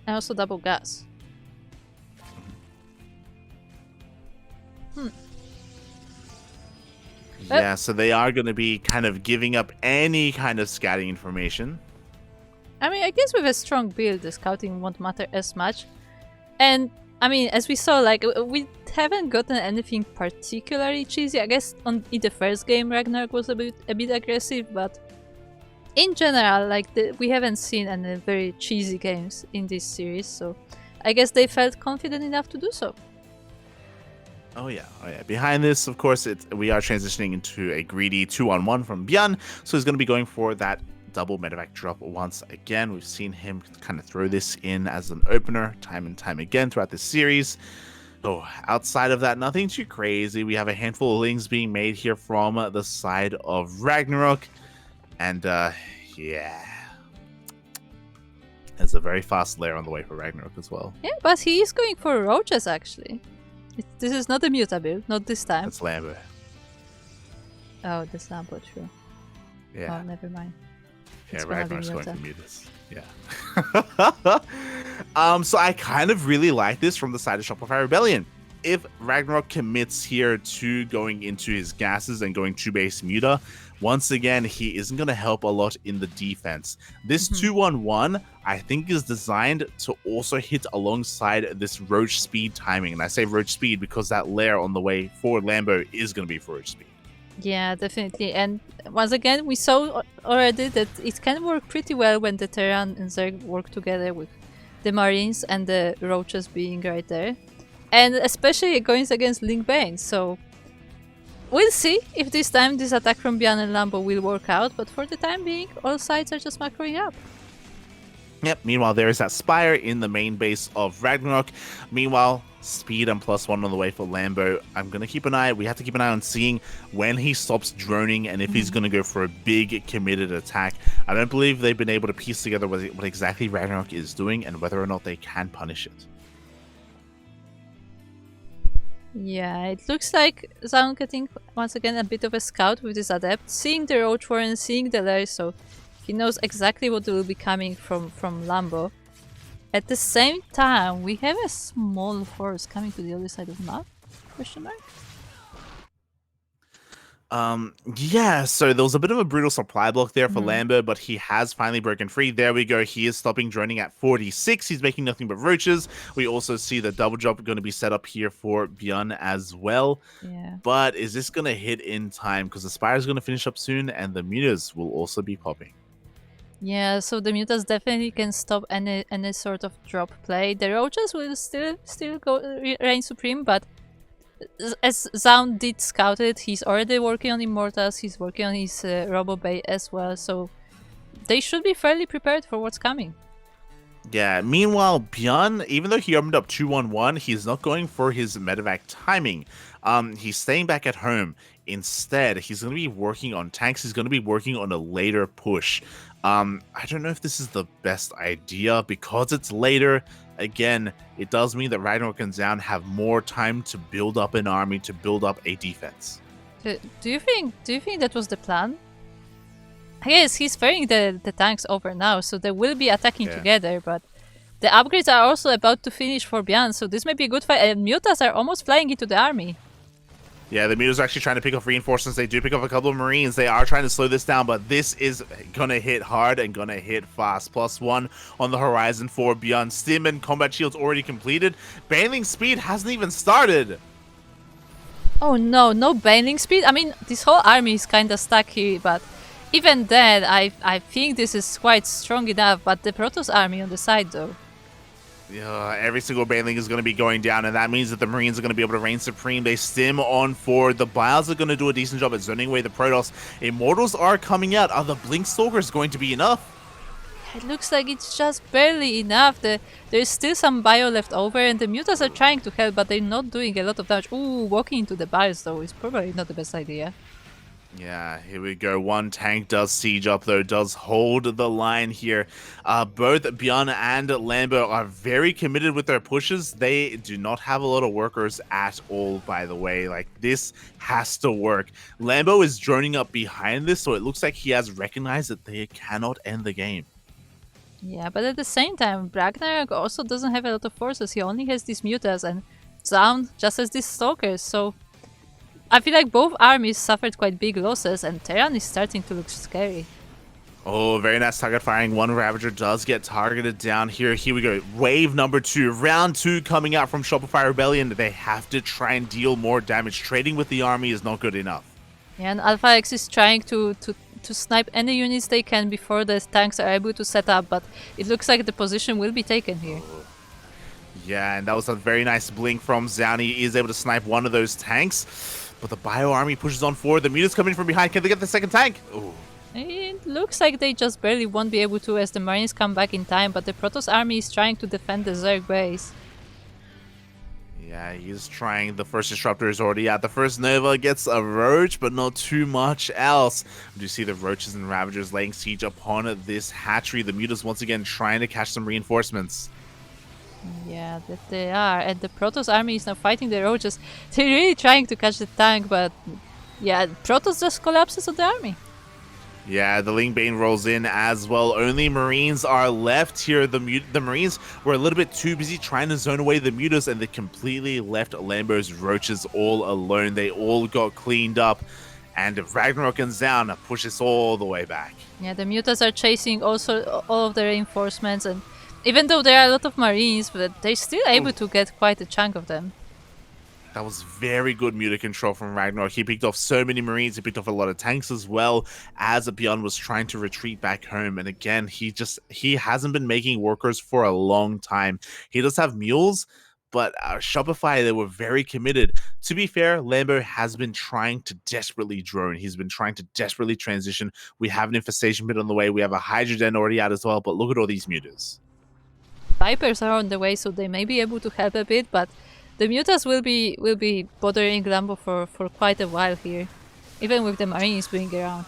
And also double gas. Yeah, so they are going to be kind of giving up any kind of scouting information. I mean, I guess with a strong build, the scouting won't matter as much. And I mean, as we saw, like we haven't gotten anything particularly cheesy. I guess in the first game, Ragnarok was a bit aggressive, but in general, like we haven't seen any very cheesy games in this series. So I guess they felt confident enough to do so. Oh yeah. Behind this, of course, we are transitioning into a greedy 2-on-1 from Bjorn, so he's going to be going for that double medevac drop once again. We've seen him kind of throw this in as an opener time and time again throughout this series. So outside of that, nothing too crazy. We have a handful of lings being made here from the side of Ragnarok, and yeah. There's a very fast lair on the way for Ragnarok as well. Yeah, but he is going for roaches actually. This is not a Muta build, not this time. That's Lambo. Oh, that's Lambo, true. Yeah. Oh, never mind. Yeah, It's Ragnarok's gonna going be to Mutas. Yeah. So I kind of really like this from the side of Shopify Rebellion. If Ragnarok commits here to going into his gases and going to base Muta, once again, he isn't going to help a lot in the defense. This 2-on-1, I think, is designed to also hit alongside this roach speed timing. And I say roach speed because that lair on the way for Lambo is going to be for roach speed. Yeah, definitely. And once again, we saw already that it can work pretty well when the Terran and Zerg work together with the Marines and the roaches being right there. And especially going against Link Bane, so we'll see if this time this attack from Bjorn and Lambo will work out, but for the time being, all sides are just macroing up. Yep, meanwhile, there is that Spire in the main base of Ragnarok. Meanwhile, speed and +1 on the way for Lambo. I'm going to keep an eye. We have to keep an eye on seeing when he stops droning and if he's going to go for a big committed attack. I don't believe they've been able to piece together what exactly Ragnarok is doing and whether or not they can punish it. Yeah, it looks like Zaun getting once again a bit of a scout with this adept, seeing the roach warren, seeing the lair, so he knows exactly what will be coming from Lambo. At the same time, we have a small force coming to the other side of the map? Question mark? Yeah, so there was a bit of a brutal supply block there for Lambo, but he has finally broken free. There we go. He is stopping droning at 46. He's making nothing but roaches. We also see the double drop going to be set up here for Bjorn as well. Yeah. But is this going to hit in time? Because the Spire is going to finish up soon, and the Mutas will also be popping. Yeah, so the Mutas definitely can stop any sort of drop play. The roaches will still go reign supreme, but as Zaun did scout it, he's already working on Immortals, he's working on his Robo Bay as well, so they should be fairly prepared for what's coming. Yeah, meanwhile, Bjorn, even though he opened up 2-on-1, he's not going for his medevac timing. He's staying back at home. Instead, he's going to be working on tanks, he's going to be working on a later push. I don't know if this is the best idea because it's later. Again, it does mean that Ragnarok and Zaun have more time to build up an army, to build up a defense. Do you think that was the plan? Yes, he's ferrying the tanks over now, so they will be attacking together, but the upgrades are also about to finish for Bjorn, so this may be a good fight, and Mutas are almost flying into the army. Yeah, the Mutas are actually trying to pick up reinforcements. They do pick up a couple of Marines. They are trying to slow this down, but this is going to hit hard and going to hit fast. +1 on the horizon for Bjorn. Stim and combat shields already completed. Baneling speed hasn't even started. Oh no baneling speed? I mean, this whole army is kind of stuck here, but even then, I think this is quite strong enough, but the Protoss army on the side though. Every single Baneling is going to be going down, and that means that the Marines are going to be able to reign supreme. They stim on forward. The Biles are going to do a decent job at zoning away the Protoss. Immortals are coming out. Are the Blink Stalkers going to be enough? It looks like it's just barely enough. There's still some bio left over, and the Mutas are trying to help, but they're not doing a lot of damage. Ooh, walking into the Biles though is probably not the best idea. Yeah, here we go. One tank does siege up, though, does hold the line here. Both Bjorn and Lambo are very committed with their pushes. They do not have a lot of workers at all, by the way. Like, this has to work. Lambo is droning up behind this, so it looks like he has recognized that they cannot end the game. Yeah, but at the same time, Ragnarok also doesn't have a lot of forces. He only has these Mutas, and Zaun just has these Stalkers, so I feel like both armies suffered quite big losses, and Terran is starting to look scary. Oh, very nice target firing. One Ravager does get targeted down here. Here we go. Wave number 2. Round 2 coming out from Shopify Rebellion. They have to try and deal more damage. Trading with the army is not good enough. Yeah, and Alpha X is trying to snipe any units they can before the tanks are able to set up, but it looks like the position will be taken here. Yeah, and that was a very nice blink from Zaun. He is able to snipe one of those tanks, but the Bio Army pushes on forward. The Mutas coming from behind. Can they get the second tank? Ooh. It looks like they just barely won't be able to as the Marines come back in time, but the Protoss army is trying to defend the Zerg base. Yeah, he's trying. The first Disruptor is already out. The first Nova gets a Roach, but not too much else. Do you see the Roaches and Ravagers laying siege upon this hatchery? The Mutas once again trying to catch some reinforcements. Yeah, that they are. And the Protoss army is now fighting the Roaches. They're really trying to catch the tank, but yeah, Protoss just collapses on the army. Yeah, the Ling Bane rolls in as well. Only Marines are left here. The Marines were a little bit too busy trying to zone away the Mutas, and they completely left Lambo's Roaches all alone. They all got cleaned up, and Ragnarok and Zaun push us all the way back. Yeah, the Mutas are chasing also all of the reinforcements, and even though there are a lot of Marines, but they're still able to get quite a chunk of them. That was very good Muta control from Ragnarok. He picked off so many Marines. He picked off a lot of tanks as well as Beyond was trying to retreat back home. And again, he hasn't been making workers for a long time. He does have mules, but Shopify, they were very committed. To be fair, Lambo has been trying to desperately drone. He's been trying to desperately transition. We have an infestation pit on the way. We have a Hydra Den already out as well. But look at all these Mutas. Vipers are on the way, so they may be able to help a bit, but the Mutas will be bothering Lambo for quite a while here, even with the Marines being around.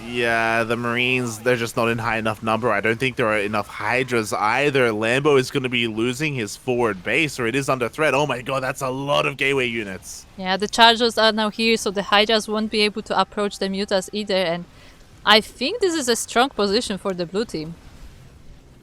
Yeah, the Marines, they're just not in high enough number. I don't think there are enough Hydras either. Lambo is going to be losing his forward base, or it is under threat. Oh my god, that's a lot of gateway units. Yeah, the Chargers are now here, so the Hydras won't be able to approach the Mutas either, and I think this is a strong position for the blue team.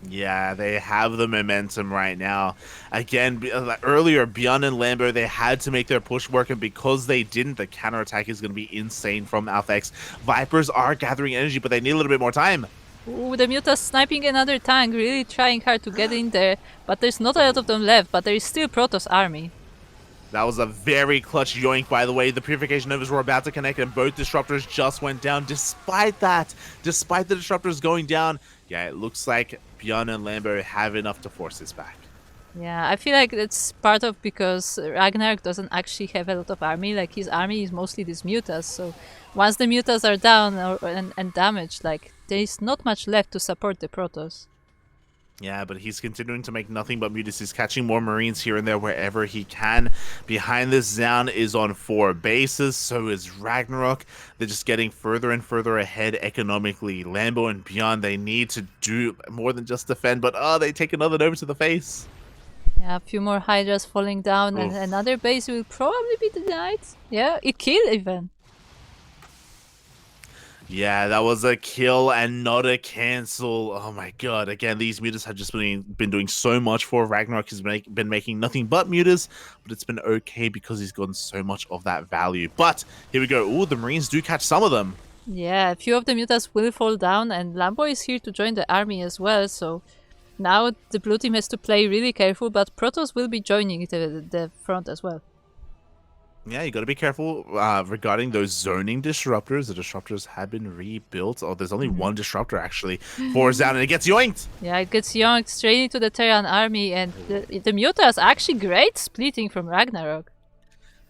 Yeah, they have the momentum right now. Again, earlier, Beyond and Lambo, they had to make their push work, and because they didn't, the counterattack is going to be insane from Alpha X. Vipers are gathering energy, but they need a little bit more time. Ooh, the Mutas sniping another tank, really trying hard to get in there, but there's not a lot of them left, but there is still Protoss army. That was a very clutch yoink, by the way. The Purification Novas were about to connect, and both Disruptors just went down. Despite that, despite the Disruptors going down, yeah, it looks like Beyond and Lambo have enough to force this back. Yeah, I feel like it's part of because Ragnarok doesn't actually have a lot of army. Like, his army is mostly these Mutas, so once the Mutas are down and damaged, like, there is not much left to support the Protoss. Yeah, but he's continuing to make nothing but Mutas. He's catching more Marines here and there wherever he can. Behind this, Zaun is on 4 bases, so is Ragnarok. They're just getting further and further ahead economically. Lambo and Beyond, they need to do more than just defend, but they take another Nova to the face. Yeah, a few more Hydras falling down, and another base will probably be denied. Yeah, it killed even. Yeah, that was a kill and not a cancel. Oh my god. Again, these Mutas have just been doing so much for Ragnarok. He's been making nothing but Mutas, but it's been okay because he's gotten so much of that value. But here we go. Ooh, the Marines do catch some of them. Yeah, a few of the Mutas will fall down, and Lambo is here to join the army as well, so now the blue team has to play really careful, but Protoss will be joining the front as well. Yeah, you got to be careful regarding those zoning disruptors. The disruptors have been rebuilt. Oh, there's only one disruptor actually for Zaun, and it gets yoinked. Yeah, it gets yoinked straight into the Terran army, and the Mutas actually great splitting from Ragnarok.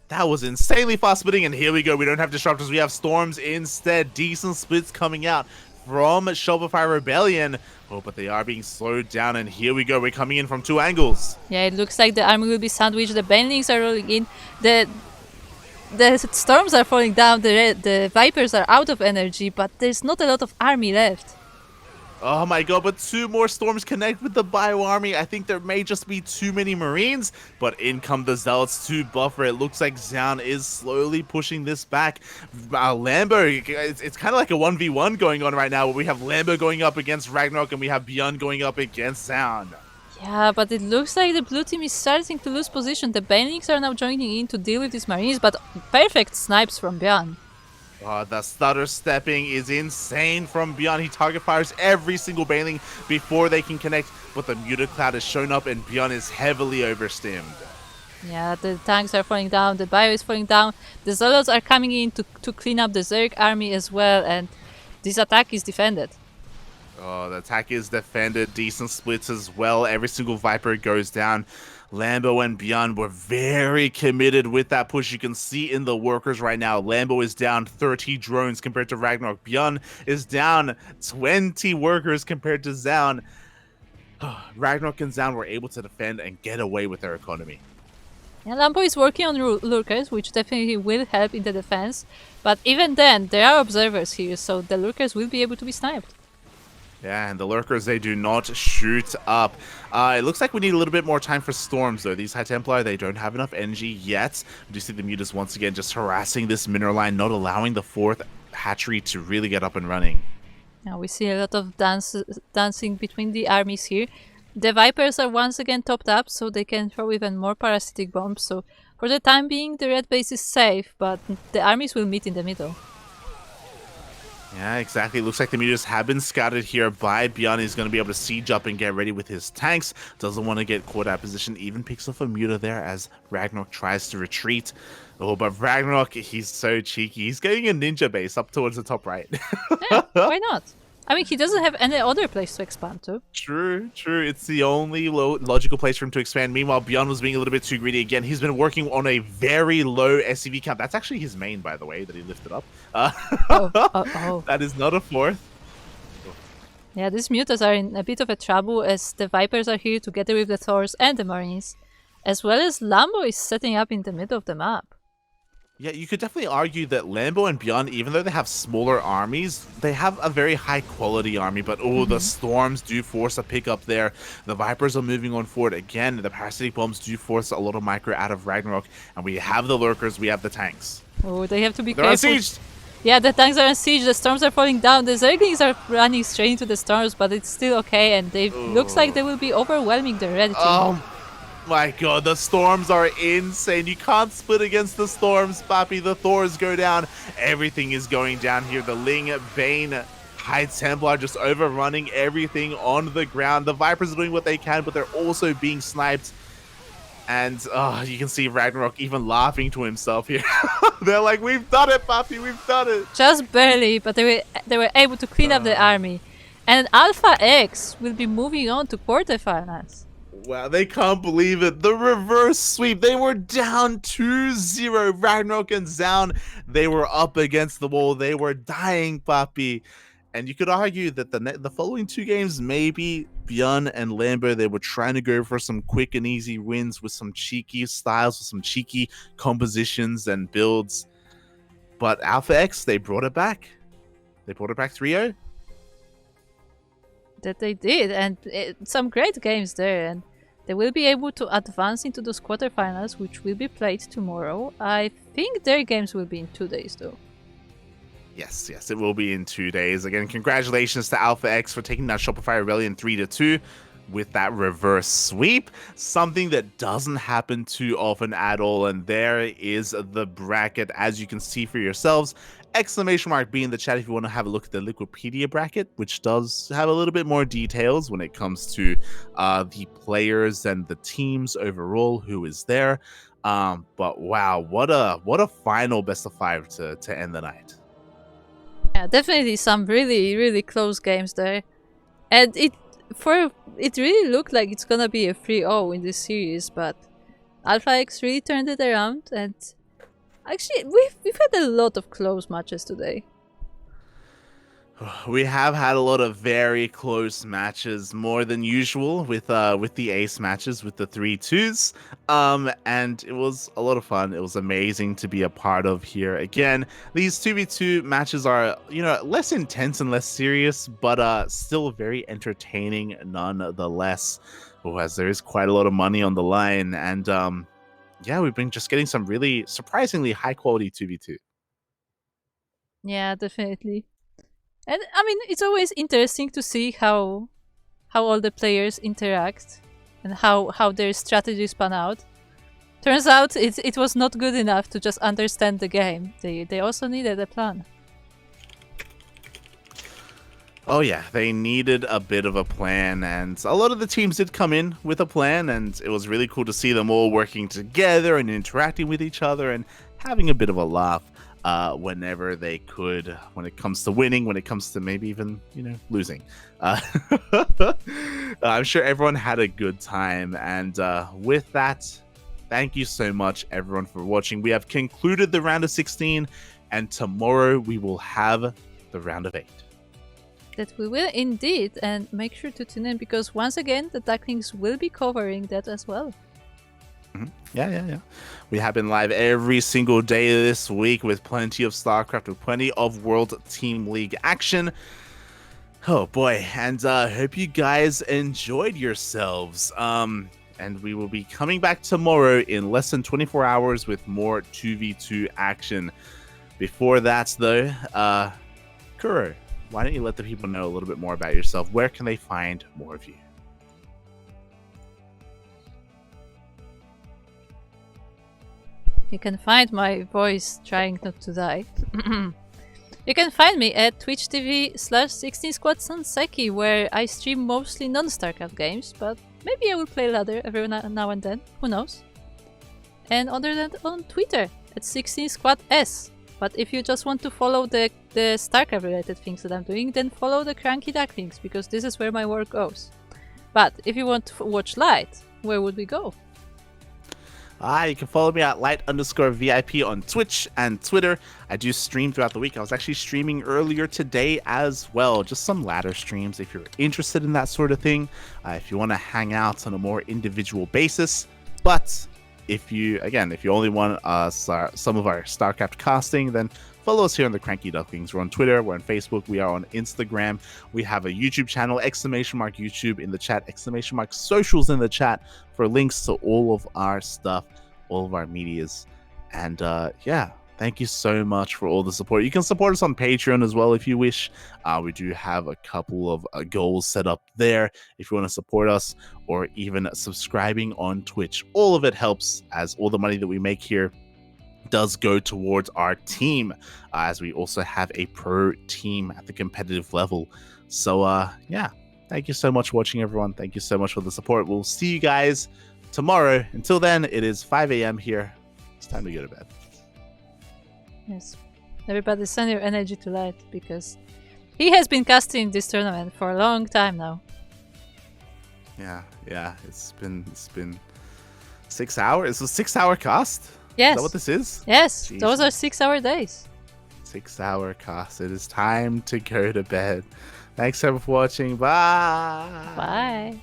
That was insanely fast splitting, and here we go. We don't have disruptors, we have storms instead. Decent splits coming out from Shopify Rebellion. Oh, but they are being slowed down, and here we go. We're coming in from 2 angles. Yeah, it looks like the army will be sandwiched. The Banelings are rolling in. The storms are falling down, the Vipers are out of energy, but there's not a lot of army left. Oh my god, but 2 more storms connect with the Bio Army. I think there may just be too many Marines, but in come the Zealots to buffer. It looks like Zaun is slowly pushing this back. Lambo, it's kind of like a 1v1 going on right now, where we have Lambo going up against Ragnarok and we have Beyond going up against Zaun. Yeah, but it looks like the blue team is starting to lose position. The Banelings are now joining in to deal with these Marines, but perfect snipes from Beyond. The stutter stepping is insane from Beyond. He target fires every single Baneling before they can connect, but the Muted Cloud has shown up and Beyond is heavily overstimmed. Yeah, the tanks are falling down, the bio is falling down, the Zolos are coming in to clean up the Zerg army as well, and this attack is defended. Oh, the attack is defended. Decent splits as well. Every single Viper goes down. Lambo and Beyond were very committed with that push. You can see in the workers right now. Lambo is down 30 drones compared to Ragnarok. Beyond is down 20 workers compared to Zaun. Ragnarok and Zaun were able to defend and get away with their economy. Yeah, Lambo is working on lurkers, which definitely will help in the defense. But even then, there are observers here, so the lurkers will be able to be sniped. Yeah, and the lurkers, they do not shoot up. It looks like we need a little bit more time for storms, though. These High Templar, they don't have enough energy yet. We do see the Mutas once again just harassing this mineral line, not allowing the 4th hatchery to really get up and running. Now we see a lot of dancing between the armies here. The Vipers are once again topped up, so they can throw even more parasitic bombs. So for the time being, the red base is safe, but the armies will meet in the middle. Yeah, exactly. Looks like the Mutas have been scouted here by Beyond. He's going to be able to siege up and get ready with his tanks. Doesn't want to get caught out of position. Even picks off a Muta there as Ragnarok tries to retreat. Oh, but Ragnarok, he's so cheeky. He's getting a ninja base up towards the top right. Yeah, why not? I mean, he doesn't have any other place to expand to. True. It's the only logical place for him to expand. Meanwhile, Beyond was being a little bit too greedy again. He's been working on a very low SCV count. That's actually his main, by the way, that he lifted up. Oh. That is not a 4th. Yeah, these Mutas are in a bit of a trouble as the Vipers are here together with the Thors and the Marines, as well as Lambo is setting up in the middle of the map. Yeah, you could definitely argue that Lambo and Beyond, even though they have smaller armies, they have a very high quality army. But the storms do force a pickup there. The Vipers are moving on forward again. The parasitic bombs do force a lot of micro out of Ragnarok, and we have the lurkers, we have the tanks. Oh, they have to be They're careful. unsieged. Yeah, the tanks are on siege, the storms are falling down, the Zerglings are running straight into the storms, but it's still okay, and they looks like they will be overwhelming the red team. Oh my god, the storms are insane. You can't split against the storms, Papi. The Thors go down. Everything is going down here. The Ling, Bane, High Templar just overrunning everything on the ground. The Vipers are doing what they can, but they're also being sniped. And you can see Ragnarok even laughing to himself here. They're like, we've done it, Papi, we've done it. Just barely, but they were able to clean up the army. And Alpha X will be moving on to quarterfinals. Wow, they can't believe it. The reverse sweep. They were down 2-0. Ragnarok and Zaun, they were up against the wall. They were dying, Papi. And you could argue that the following 2 games, maybe Beyond and Lambo, they were trying to go for some quick and easy wins with some cheeky styles, with some cheeky compositions and builds. But Alpha X, they brought it back. They brought it back 3-0. That they did, and some great games there, and they will be able to advance into those quarterfinals, which will be played tomorrow. I think their games will be in 2 days, though. Yes, it will be in 2 days. Again, congratulations to Alpha X for taking down Shopify Rebellion 3-2 with that reverse sweep. Something that doesn't happen too often at all. And there is the bracket, as you can see for yourselves. Exclamation mark B in the chat if you want to have a look at the Liquipedia bracket, which does have a little bit more details when it comes to the players and the teams overall, who is there. But wow, what a final best of 5 to end the night. Yeah, definitely some really, really close games there. And it really looked like it's gonna be a 3-0 in this series, but Alpha X really turned it around, and actually we've had a lot of close matches today. We have had a lot of very close matches, more than usual, with the ace matches, with the 3-2s. And it was a lot of fun. It was amazing to be a part of here. Again, these 2v2 matches are, less intense and less serious, but still very entertaining nonetheless. As there is quite a lot of money on the line, and yeah, we've been just getting some really surprisingly high quality 2v2. Yeah, definitely. And I mean, it's always interesting to see how all the players interact and how their strategies pan out. Turns out it was not good enough to just understand the game. They also needed a plan. Oh yeah, they needed a bit of a plan, and a lot of the teams did come in with a plan, and it was really cool to see them all working together and interacting with each other and having a bit of a laugh whenever they could, when it comes to winning, when it comes to maybe even, losing. I'm sure everyone had a good time, and with that, thank you so much, everyone, for watching. We have concluded the round of 16, and tomorrow we will have the round of 8. That we will indeed, and make sure to tune in because once again the Ducklings will be covering that as well. Yeah. We have been live every single day this week with plenty of StarCraft, with plenty of World Team League action. Oh boy, and hope you guys enjoyed yourselves. And we will be coming back tomorrow in less than 24 hours with more 2v2 action. Before that though, Kuro, why don't you let the people know a little bit more about yourself? Where can they find more of you? You can find my voice trying not to die. You can find me at Twitch TV/16squadsanseki, where I stream mostly non-StarCraft games, but maybe I will play ladder every now and then, who knows. And other than on Twitter at 16squads. But if you just want to follow the StarCraft related things that I'm doing, then follow the CranKy Ducklings, because this is where my work goes. But if you want to watch Light, where would we go? You can follow me at light_VIP on Twitch and Twitter. I do stream throughout the week. I was actually streaming earlier today as well. Just some ladder streams if you're interested in that sort of thing. If you want to hang out on a more individual basis. But if you only want some of our StarCraft casting, then follow us here on the CranKy Ducklings. We're on Twitter, we're on Facebook, we are on Instagram. We have a YouTube channel, !YouTube in the chat, !socials in the chat for links to all of our stuff, all of our medias. And thank you so much for all the support. You can support us on Patreon as well if you wish. We do have a couple of goals set up there if you want to support us, or even subscribing on Twitch. All of it helps, as all the money that we make here does go towards our team, as we also have a pro team at the competitive level. So thank you so much for watching, everyone. Thank you so much for the support. We'll see you guys tomorrow. Until then, it is 5 a.m. here. It's time to go to bed. Yes, everybody send your energy to Light, because he has been casting this tournament for a long time now. Yeah, it's been 6 hours. It's a 6-hour cast. Yes. Is that what this is? Yes, Jeez. Those are 6-hour days. 6-hour cast. It is time to go to bed. Thanks everyone for watching. Bye. Bye.